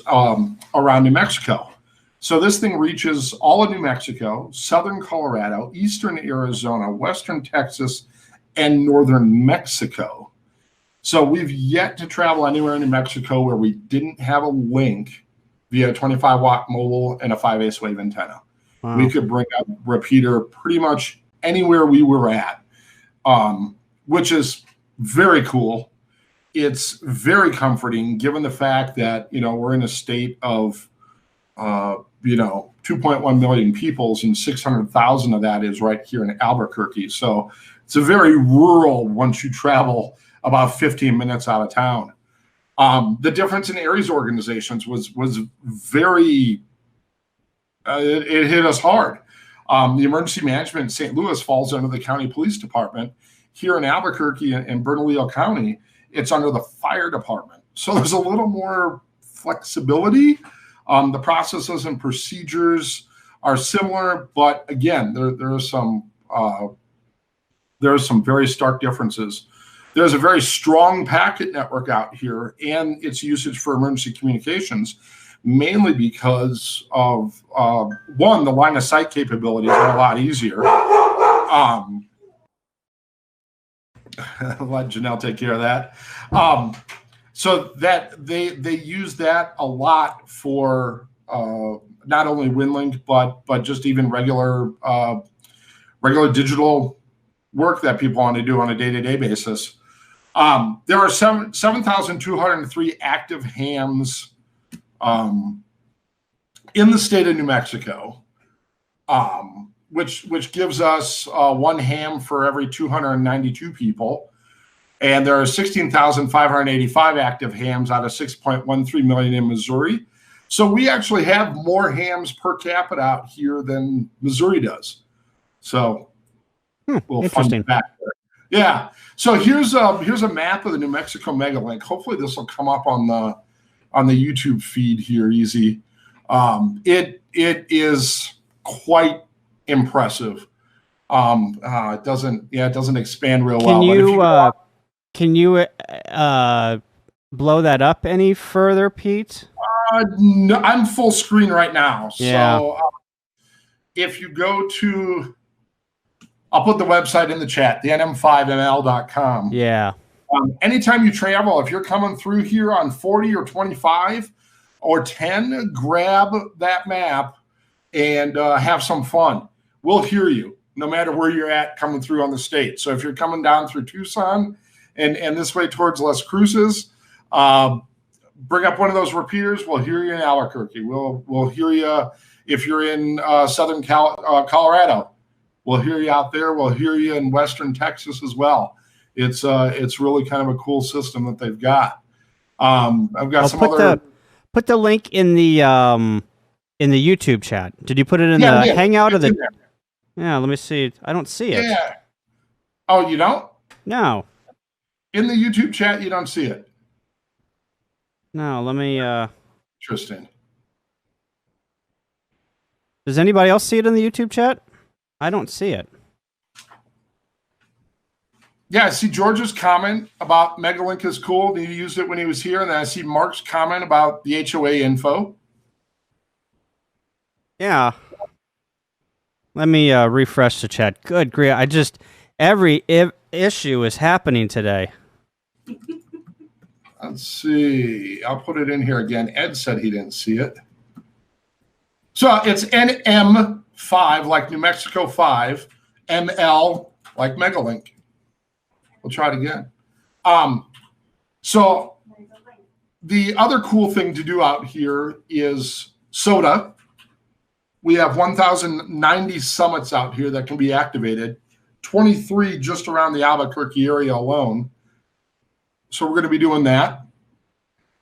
around New Mexico. So this thing reaches all of New Mexico, southern Colorado, eastern Arizona, western Texas, and northern Mexico. So we've yet to travel anywhere in New Mexico where we didn't have a link via a 25-watt mobile and a 5/8 wave antenna. Wow. We could bring up repeater pretty much anywhere we were at, which is very cool. It's very comforting given the fact that, you know, we're in a state of, 2.1 million people, and 600,000 of that is right here in Albuquerque. So it's a very rural once you travel about 15 minutes out of town. The difference in Aries organizations was very, it hit us hard. The emergency management in St. Louis falls under the county police department. Here in Albuquerque and Bernalillo County, it's under the fire department. So there's a little more flexibility. The processes and procedures are similar, but again, there are some very stark differences. There's a very strong packet network out here and its usage for emergency communications, mainly because of, one, the line of sight capabilities are a lot easier. I'll let Janelle take care of that. So that they use that a lot for not only WinLink, but just even regular digital work that people want to do on a day-to-day basis. There are 7,203 active hams in the state of New Mexico, which gives us one ham for every 292 people. And there are 16,585 active hams out of 6.13 million in Missouri. So we actually have more hams per capita out here than Missouri does. So we'll fund it back there. Yeah. So here's a map of the New Mexico Megalink. Hopefully this will come up on the YouTube feed here easy. It is quite impressive. It doesn't expand real well. Can you blow that up any further, Pete? No, I'm full screen right now. Yeah. So if you go to, I'll put the website in the chat, the nm5ml.com. Yeah. Anytime you travel, if you're coming through here on 40 or 25 or 10, grab that map and have some fun. We'll hear you no matter where you're at coming through on the state. So if you're coming down through Tucson and this way towards Las Cruces, bring up one of those repeaters. We'll hear you in Albuquerque. We'll hear you if you're in southern Colorado. We'll hear you out there. We'll hear you in western Texas as well. It's really kind of a cool system that they've got. I've got put the link in the YouTube chat. Did you put it in the Hangout or the? Yeah, let me see. I don't see it. Yeah. Oh, you don't? No. In the YouTube chat, you don't see it. No, let me. Interesting. Does anybody else see it in the YouTube chat? I don't see it. Yeah, I see George's comment about Megalink is cool. He used it when he was here. And then I see Mark's comment about the HOA info. Yeah. Let me refresh the chat. Good grief. Every issue is happening today. Let's see. I'll put it in here again. Ed said he didn't see it. So it's NM5, like New Mexico 5, ML, like Megalink. We'll try it again. So the other cool thing to do out here is SOTA. We have 1,090 summits out here that can be activated, 23 just around the Albuquerque area alone. So we're going to be doing that.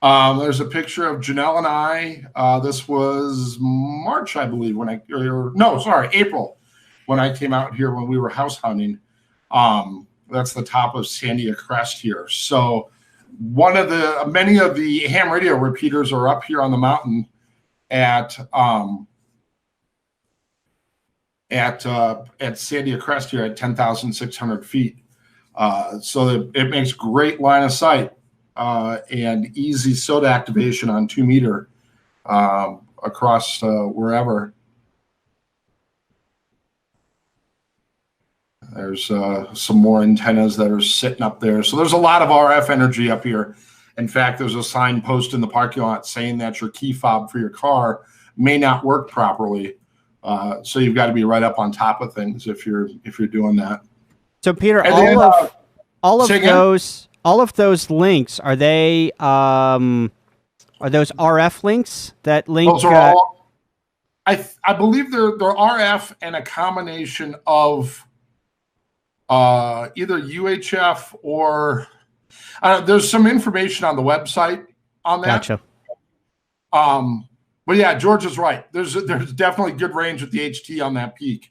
There's a picture of Janelle and I. This was March, I believe, April, when I came out here when we were house hunting. That's the top of Sandia Crest here. So many of the ham radio repeaters are up here on the mountain at Sandia Crest here at 10,600 feet. So it makes great line of sight and easy SOTA activation on 2 meter across wherever. There's some more antennas that are sitting up there. So there's a lot of RF energy up here. In fact, there's a sign posted in the parking lot saying that your key fob for your car may not work properly. So you've got to be right up on top of things if you're doing that. So Peter, all of those links, are they those RF links that link? Those are all, I believe they're RF and a combination of either UHF or there's some information on the website on that. Gotcha. But yeah, George is right. There's definitely good range with the HT on that peak.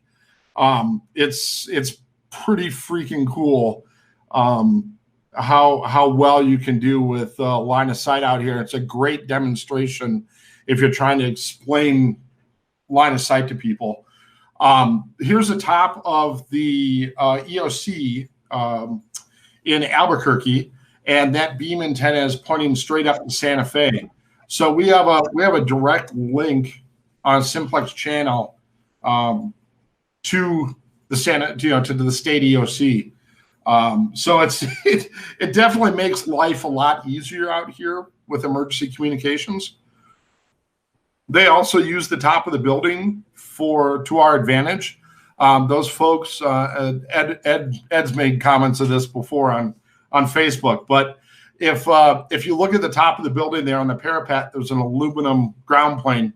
It's pretty freaking cool how well you can do with line of sight out here. It's a great demonstration if you're trying to explain line of sight to people. Here's the top of the EOC in Albuquerque, and that beam antenna is pointing straight up to Santa Fe. So we have a direct link on a simplex channel to the to the state EOC. So it definitely makes life a lot easier out here with emergency communications. They also use the top of the building to our advantage. Those folks, Ed's made comments of this before on Facebook, but if you look at the top of the building there on the parapet, there's an aluminum ground plane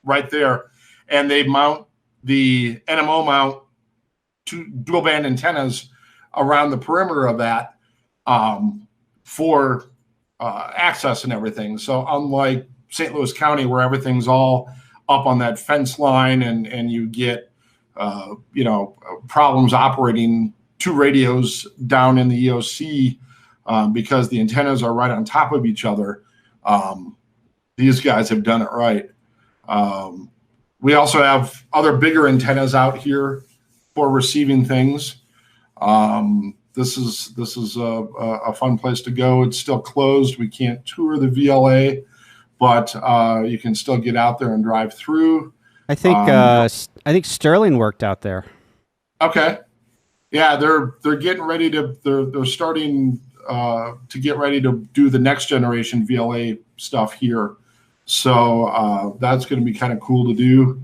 right there, and they mount the NMO mount to dual band antennas around the perimeter of that for access and everything. So unlike St. Louis County, where everything's all up on that fence line and you get problems operating 2 radios down in the EOC because the antennas are right on top of each other. These guys have done it right. We also have other bigger antennas out here for receiving things. This is a fun place to go. It's still closed. We can't tour the VLA, but you can still get out there and drive through. I think Sterling worked out there. Okay. Yeah, they're getting ready to they're starting to get ready to do the next generation VLA stuff here. So that's going to be kind of cool to do.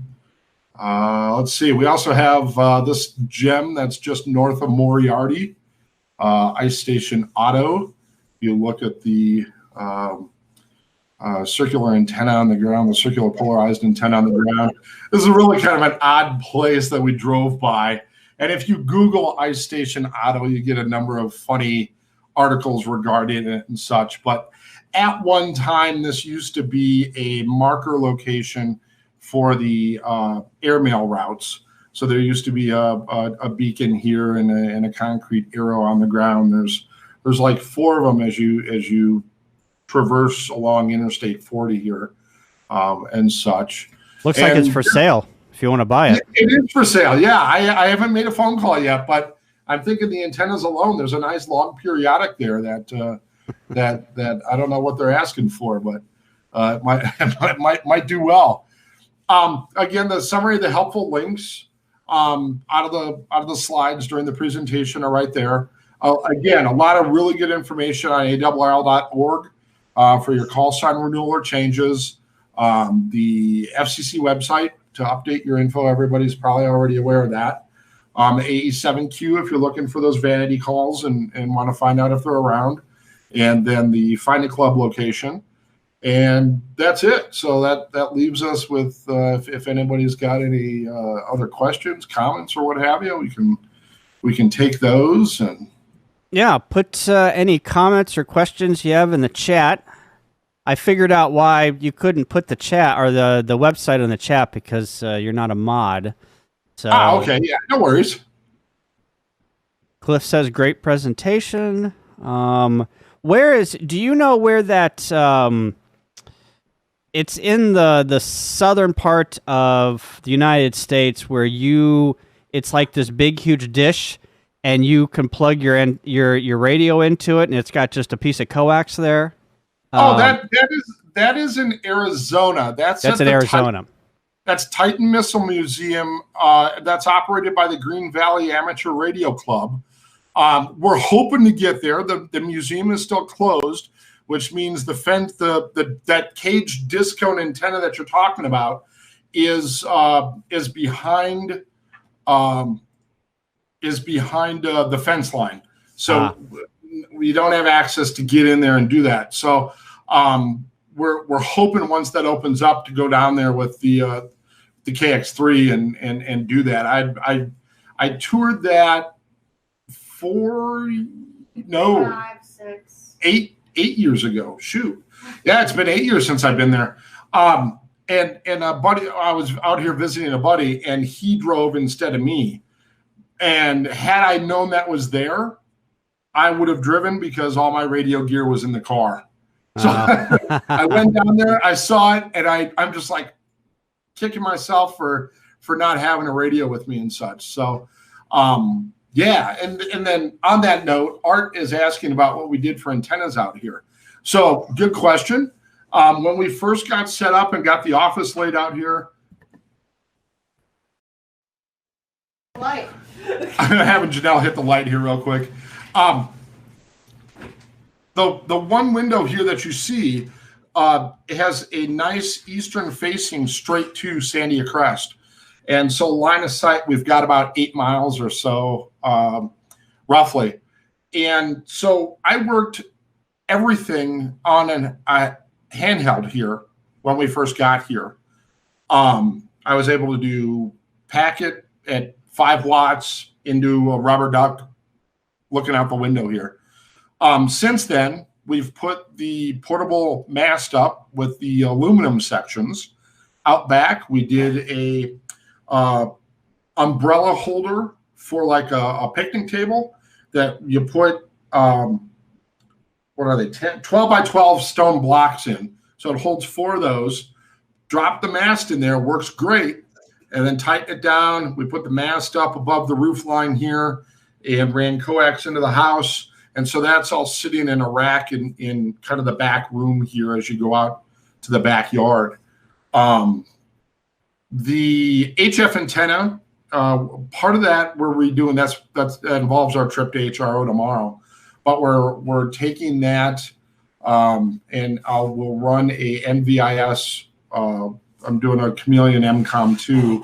Let's see. We also have this gem that's just north of Moriarty, Ice Station Auto. You look at the circular antenna on the ground, the circular polarized antenna on the ground. This is really kind of an odd place that we drove by. And if you Google Ice Station Auto, you get a number of funny articles regarding it and such. But at one time, this used to be a marker location for the airmail routes. So there used to be a beacon here and a concrete arrow on the ground. There's like 4 of them as you traverse along Interstate 40 here and such. Looks like it's for sale if you want to buy it. It is for sale. Yeah, I haven't made a phone call yet, but I'm thinking the antennas alone. There's a nice long periodic there that that I don't know what they're asking for, but it might do well. Again, the summary of the helpful links out of the slides during the presentation are right there. Again, a lot of really good information on ARRL.org for your call sign renewal or changes. The FCC website to update your info. Everybody's probably already aware of that. AE7Q if you're looking for those vanity calls and want to find out if they're around. And then the Find a Club location. And that's it. So that leaves us with if anybody's got any other questions, comments, or what have you, we can take those. And yeah, put any comments or questions you have in the chat. I figured out why you couldn't put the chat or the website in the chat because you're not a mod. So okay, yeah, no worries. Cliff says great presentation. Do you know where that? It's in the southern part of the United States where it's like this big huge dish, and you can plug your radio into it, and it's got just a piece of coax there. That is in Arizona. That's in Arizona. That's Titan Missile Museum. That's operated by the Green Valley Amateur Radio Club. We're hoping to get there. The museum is still closed, which means the fence, that cage disc cone antenna that you're talking about is behind the fence line. So we don't have access to get in there and do that. So we're hoping once that opens up to go down there with the KX3 and do that. I toured that 8 years ago. Shoot. Yeah, it's been 8 years since I've been there. And a buddy, I was out here visiting a buddy, and he drove instead of me. And had I known that was there, I would have driven because all my radio gear was in the car. So I went down there, I saw it, and I'm just like kicking myself for not having a radio with me and such. So yeah, and then on that note, Art is asking about what we did for antennas out here. So good question. When we first got set up and got the office laid out here, light. I'm having Janelle hit the light here real quick. The one window here that you see it has a nice eastern facing straight to Sandia Crest. And so line of sight, we've got about 8 miles or so, roughly. And so I worked everything on a handheld here when we first got here. I was able to do packet at 5 watts into a rubber duck looking out the window here. Since then, we've put the portable mast up with the aluminum sections. Out back, we did a umbrella holder for like a picnic table that you put, what are they, 12 by 12 stone blocks in. So it holds 4 of those. Drop the mast in there, works great. and then tighten it down. We put the mast up above the roof line here and ran coax into the house. And so that's all sitting in a rack in kind of the back room here as you go out to the backyard. The HF antenna, part of that we're redoing. That involves our trip to HRO tomorrow, but we're taking that and we'll run a NVIS. I'm doing a Chameleon MCOM2,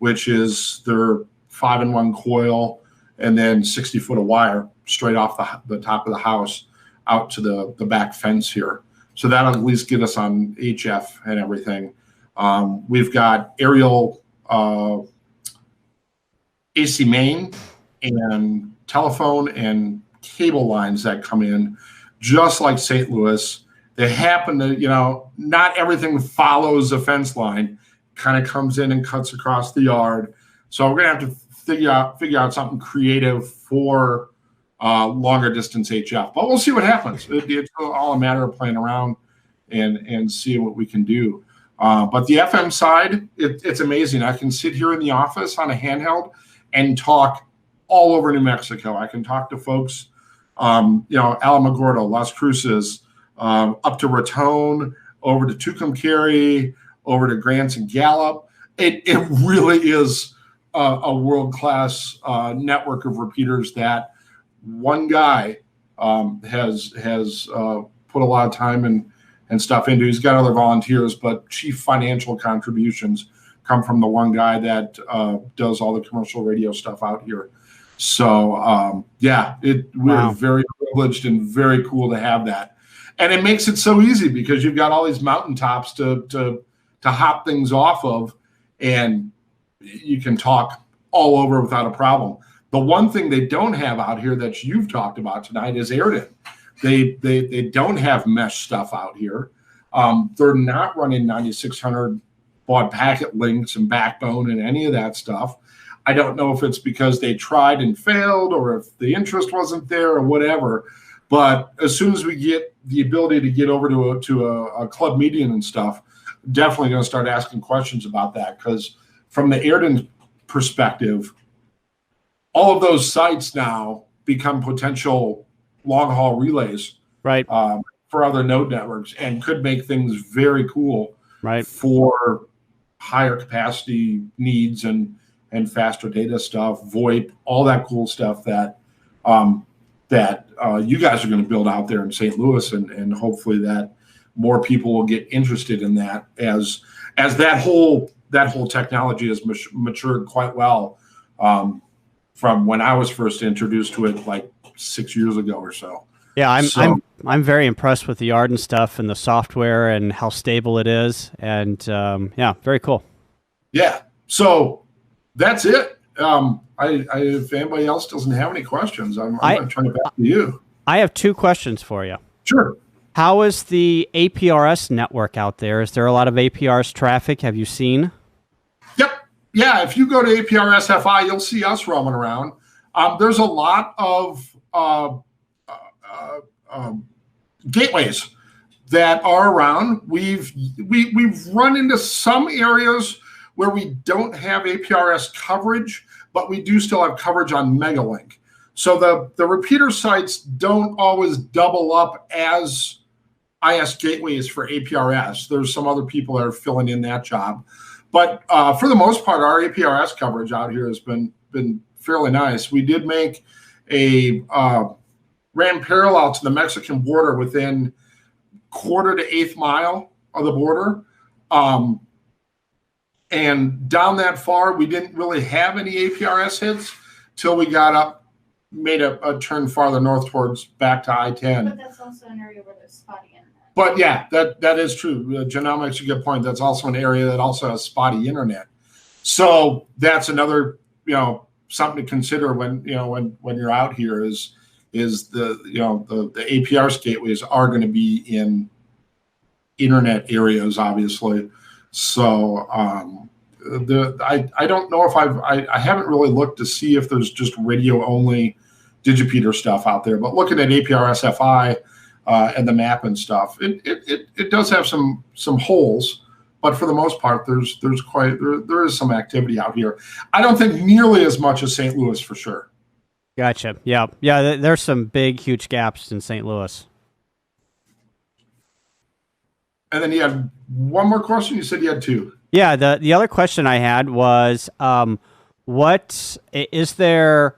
which is their 5-in-1 coil and then 60 foot of wire straight off the top of the house out to the back fence here. So that'll at least get us on HF and everything. We've got aerial AC main and telephone and cable lines that come in, just like St. Louis. They happen to, not everything follows a fence line. Kind of comes in and cuts across the yard. So we're gonna have to figure out something creative for longer distance HF. But we'll see what happens. It's all a matter of playing around and seeing what we can do. But the FM side, it's amazing. I can sit here in the office on a handheld and talk all over New Mexico. I can talk to folks, Alamogordo, Las Cruces, up to Raton, over to Tucumcari, over to Grants and Gallup. It really is a world-class network of repeaters that one guy has put a lot of time and stuff into. He's got other volunteers, but chief financial contributions come from the one guy that does all the commercial radio stuff out here. So we're very privileged and very cool to have that. And it makes it so easy because you've got all these mountaintops to hop things off of, and you can talk all over without a problem. The one thing they don't have out here that you've talked about tonight is Airden. They don't have mesh stuff out here. They're not running 9600 baud packet links and backbone and any of that stuff. I don't know if it's because they tried and failed or if the interest wasn't there or whatever. But as soon as we get the ability to get over to a club meeting and stuff, definitely going to start asking questions about that, because from the Airden perspective, all of those sites now become potential long-haul relays, right, for other node networks, and could make things very cool, right, for higher capacity needs and faster data stuff, VoIP, all that cool stuff that you guys are going to build out there in St. Louis, and hopefully that more people will get interested in that as that whole technology has matured quite well from when I was first introduced to it like 6 years ago or so. Yeah, I'm very impressed with the Arden stuff and the software and how stable it is, and very cool. Yeah, so that's it. If anybody else doesn't have any questions, I'm going to turn it back to you. I have two questions for you. Sure. How is the APRS network out there? Is there a lot of APRS traffic? Have you seen? Yep. Yeah, if you go to APRS FI, you'll see us roaming around. There's a lot of gateways that are around. We've run into some areas where we don't have APRS coverage, but we do still have coverage on Megalink. So the repeater sites don't always double up as IS gateways for APRS. There's some other people that are filling in that job. But for the most part, our APRS coverage out here has been fairly nice. We did make ran parallel to the Mexican border within quarter to eighth mile of the border. And down that far, we didn't really have any APRS hits till we got up, made a turn farther north towards back to I-10. But that's also an area where there's spotty internet. But yeah, that is true. Janelle makes a good point. That's also an area that also has spotty internet. So that's another, something to consider when you're out here is the APRS gateways are going to be in internet areas, obviously. So I don't know if I haven't really looked to see if there's just radio only digipeater stuff out there, but looking at APRS FI and the map and stuff, it does have some holes, But for the most part, there is some activity out here. I don't think nearly as much as St. Louis for sure. Gotcha. Yeah. Yeah. There's some big, huge gaps in St. Louis. And then you had one more question. You said you had two. Yeah. The other question I had was, what is there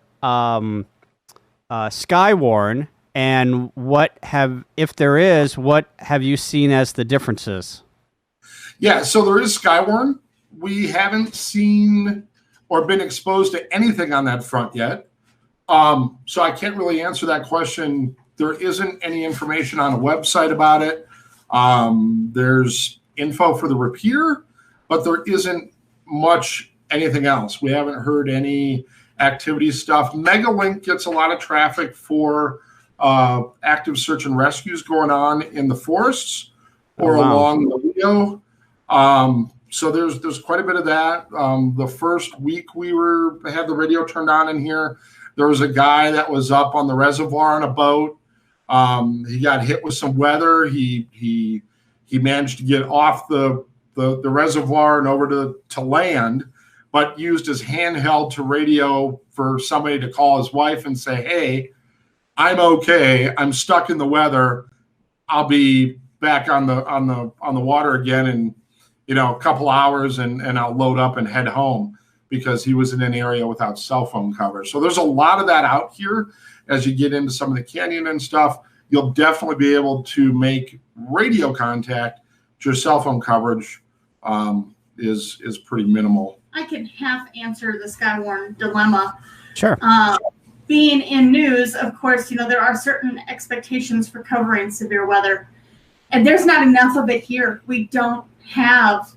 Skywarn, and if there is, what have you seen as the differences? Yeah, so there is Skywarn. We haven't seen or been exposed to anything on that front yet. So I can't really answer that question. There isn't any information on a website about it. There's info for the repeater, but there isn't much anything else. We haven't heard any activity stuff. Megalink gets a lot of traffic for active search and rescues going on in the forests or along the Rio. So there's quite a bit of that. The first week we had the radio turned on in here, there was a guy that was up on the reservoir on a boat. He got hit with some weather. He managed to get off the reservoir and over to land, but used his handheld to radio for somebody to call his wife and say, "Hey, I'm okay. I'm stuck in the weather. I'll be back on the water again in a couple hours, and I'll load up and head home," because he was in an area without cell phone coverage. So there's a lot of that out here. As you get into some of the canyon and stuff, you'll definitely be able to make radio contact. Your cell phone coverage is pretty minimal. I can half answer the Skywarn dilemma. Sure. Being in news, of course, there are certain expectations for covering severe weather, and there's not enough of it here. We don't have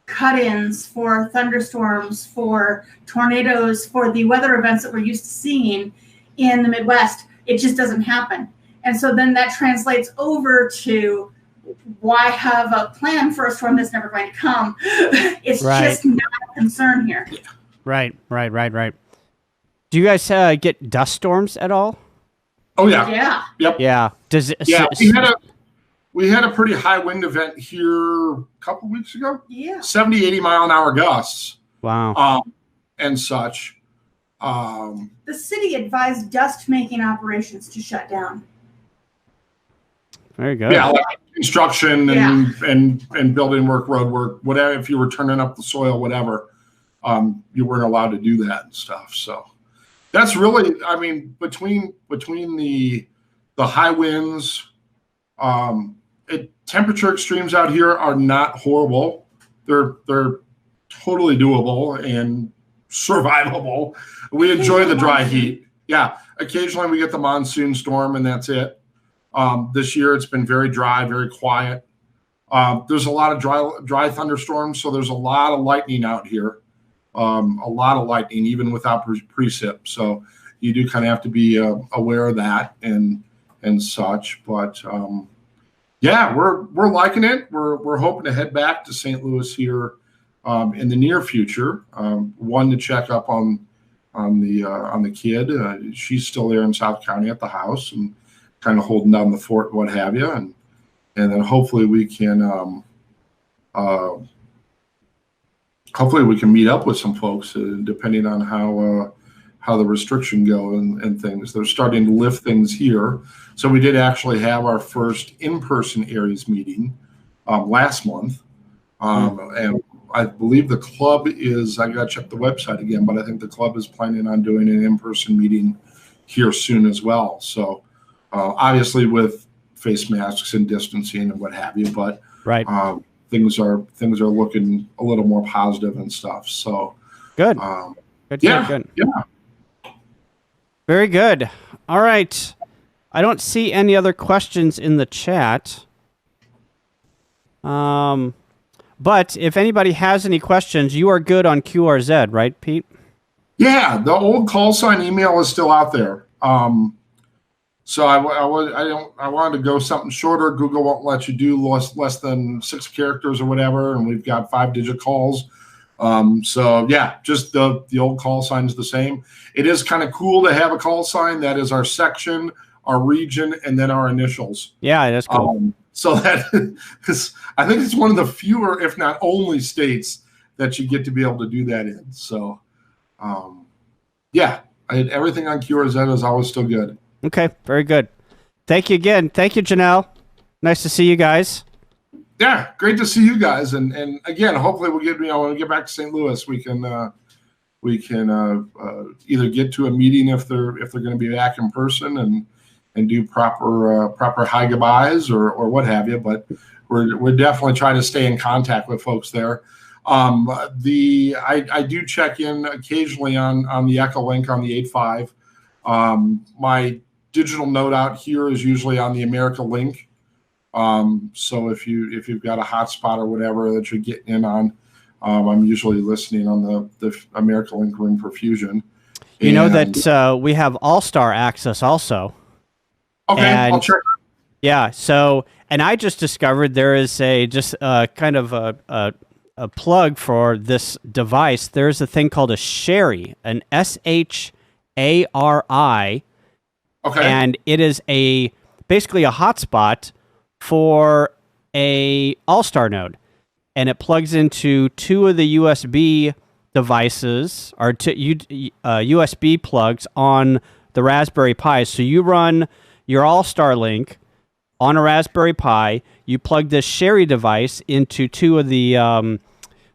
cut-ins for thunderstorms, for tornadoes, for the weather events that we're used to seeing in the Midwest. It just doesn't happen. And so then that translates over to, why have a plan for a storm that's never going to come? It's just not a concern here. Right. Do you guys get dust storms at all? Oh, yeah. Yeah. Yep. Yeah. We had a pretty high wind event here a couple weeks ago. Yeah. 70, 80 mile an hour gusts. Wow. And such. The city advised dust making operations to shut down. Very good. Yeah, like construction and building work, road work, whatever. If you were turning up the soil, whatever, you weren't allowed to do that and stuff. So that's really, between the high winds, temperature extremes out here are not horrible. They're totally doable and survivable. We enjoy the dry heat. Yeah, occasionally we get the monsoon storm, and that's it. This year it's been very dry, very quiet. There's a lot of dry thunderstorms, so there's a lot of lightning out here. A lot of lightning, even without precip. So you do kind of have to be aware of that and such. But yeah, we're liking it. We're hoping to head back to St. Louis here in the near future. One, to check up on the kid. She's still there in South County at the house and kind of holding down the fort, what have you, and then hopefully we can meet up with some folks, depending on how the restriction go and things. They're starting to lift things here, so we did actually have our first in-person Aries meeting last month, and I believe the club is, I gotta check the website again, but I think the club is planning on doing an in-person meeting here soon as well. So obviously with face masks and distancing and what have you, but things are looking a little more positive and stuff. So good. Good. Very good. All right. I don't see any other questions in the chat. But if anybody has any questions, you are good on QRZ, right, Pete? Yeah, the old call sign email is still out there. So I wanted to go something shorter. Google won't let you do less than 6 characters or whatever, and we've got 5-digit calls. So yeah, just the old call sign is the same. It is kind of cool to have a call sign that is our section, our region, and then our initials. Yeah, that's cool. So that is, I think it's one of the fewer, if not only, states that you get to be able to do that in. So, yeah, everything on QRZ is always still good. Okay, very good. Thank you again. Thank you, Janelle. Nice to see you guys. Yeah, great to see you guys. And again, hopefully we'll get, when we get back to St. Louis, we can either get to a meeting if they're going to be back in person and do proper high goodbyes or what have you. But we're definitely trying to stay in contact with folks there. I do check in occasionally on the Echo Link on the 8.5. My digital note out here is usually on the America Link. So if you've got a hotspot or whatever that you're getting in on, I'm usually listening on the America Link Ring for Fusion. You know that we have All-Star access also. Okay, I'll check. Yeah. So, and I just discovered there is kind of a plug for this device. There's a thing called a Sherry, an SHARI. Okay. And it is basically a hotspot for a All-Star node, and it plugs into two of the USB devices or USB plugs on the Raspberry Pi. So you run your All-Star link on a Raspberry Pi. You plug this Sherry device into two of the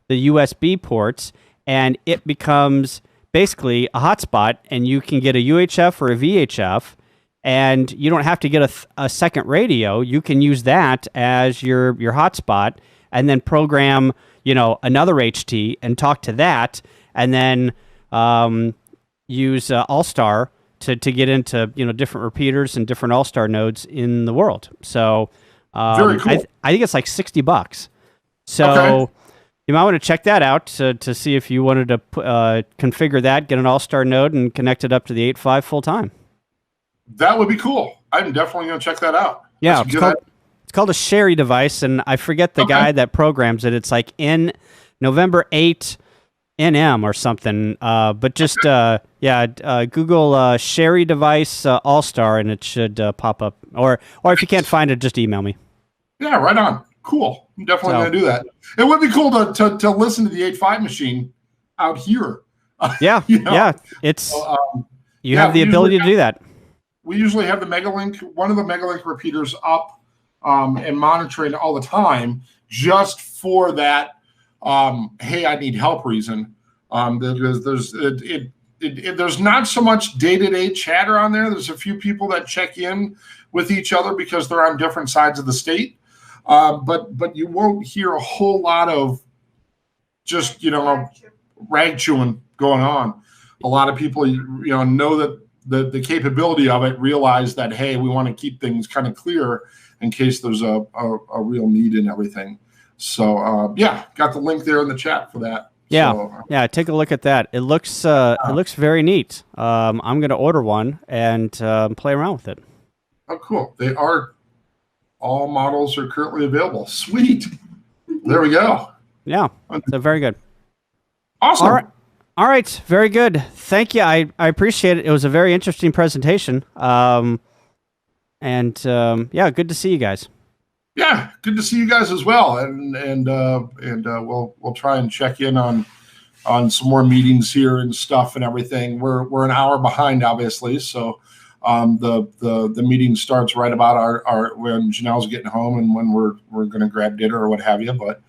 USB ports, and it becomes basically a hotspot, and you can get a UHF or a VHF. And you don't have to get a second radio. You can use that as your hotspot, and then program, another HT and talk to that, and then use All-Star to get into different repeaters and different All-Star nodes in the world. So very cool. I think it's like $60. So okay. You might want to check that out to see if you wanted to configure that, get an All-Star node, and connect it up to the 8.5 full time. That would be cool. I'm definitely going to check that out. Yeah, it's called a Sherry device, and I forget the guy that programs it. It's like in November 8 NM or something. But just Google Sherry device All-Star, and it should pop up. Or if you can't find it, just email me. Yeah, right on. Cool. I'm definitely going to do that. It would be cool to listen to the 8.5 machine out here. Yeah, yeah. It's you have the ability to do that. We usually have one of the Megalink repeaters up and monitoring all the time just for that, hey, I need help reason. There's not so much day-to-day chatter on there. There's a few people that check in with each other because they're on different sides of the state. But you won't hear a whole lot of just, rag chewing going on. A lot of people, know that the capability of it, realize that, hey, we want to keep things kind of clear in case there's a real need and everything. So, got the link there in the chat for that. Yeah, so, take a look at that. It looks very neat. I'm going to order one and play around with it. Oh, cool. All models are currently available. Sweet. There we go. Yeah, so very good. Awesome. All right, very good. Thank you. I appreciate it. It was a very interesting presentation. Good to see you guys. Yeah, good to see you guys as well. And we'll try and check in on some more meetings here and stuff and everything. We're an hour behind, obviously, so the meeting starts right about our when Janelle's getting home and when we're going to grab dinner or what have you. But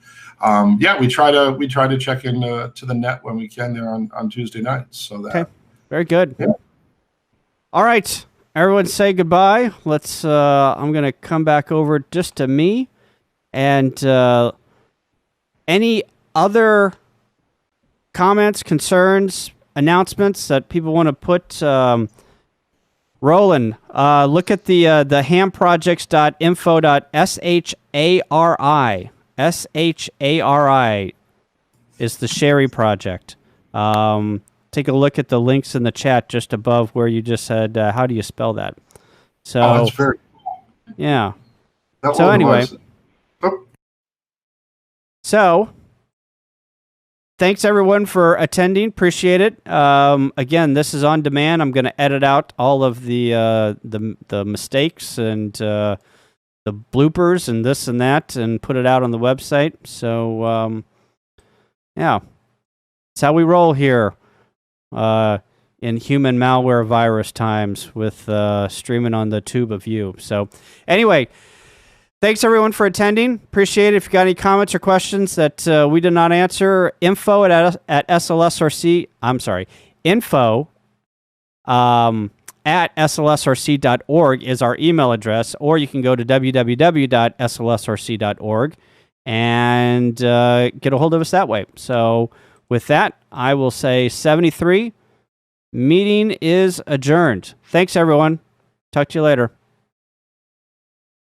we try to check in to the net when we can there on Tuesday nights. So that okay, very good. Yeah. All right, everyone, say goodbye. Let's. I'm going to come back over just to me, and any other comments, concerns, announcements that people want to put. Roland, look at the hamprojects.info.shari. SHARI is the Sherry project. Take a look at the links in the chat just above where you just said, how do you spell that? So, that's very cool. Yeah. So anyway. So, thanks everyone for attending. Appreciate it. Again, this is on demand. I'm going to edit out all of the mistakes and the bloopers and this and that and put it out on the website. So, yeah, that's how we roll here in human malware virus times with streaming on the tube of you. So, anyway, thanks everyone for attending. Appreciate it. If you got any comments or questions that we did not answer, info at SLSRC. I'm sorry, info at slsrc.org is our email address, or you can go to www.slsrc.org and get a hold of us that way. So with that, I will say 73. Meeting is adjourned. Thanks, everyone. Talk to you later.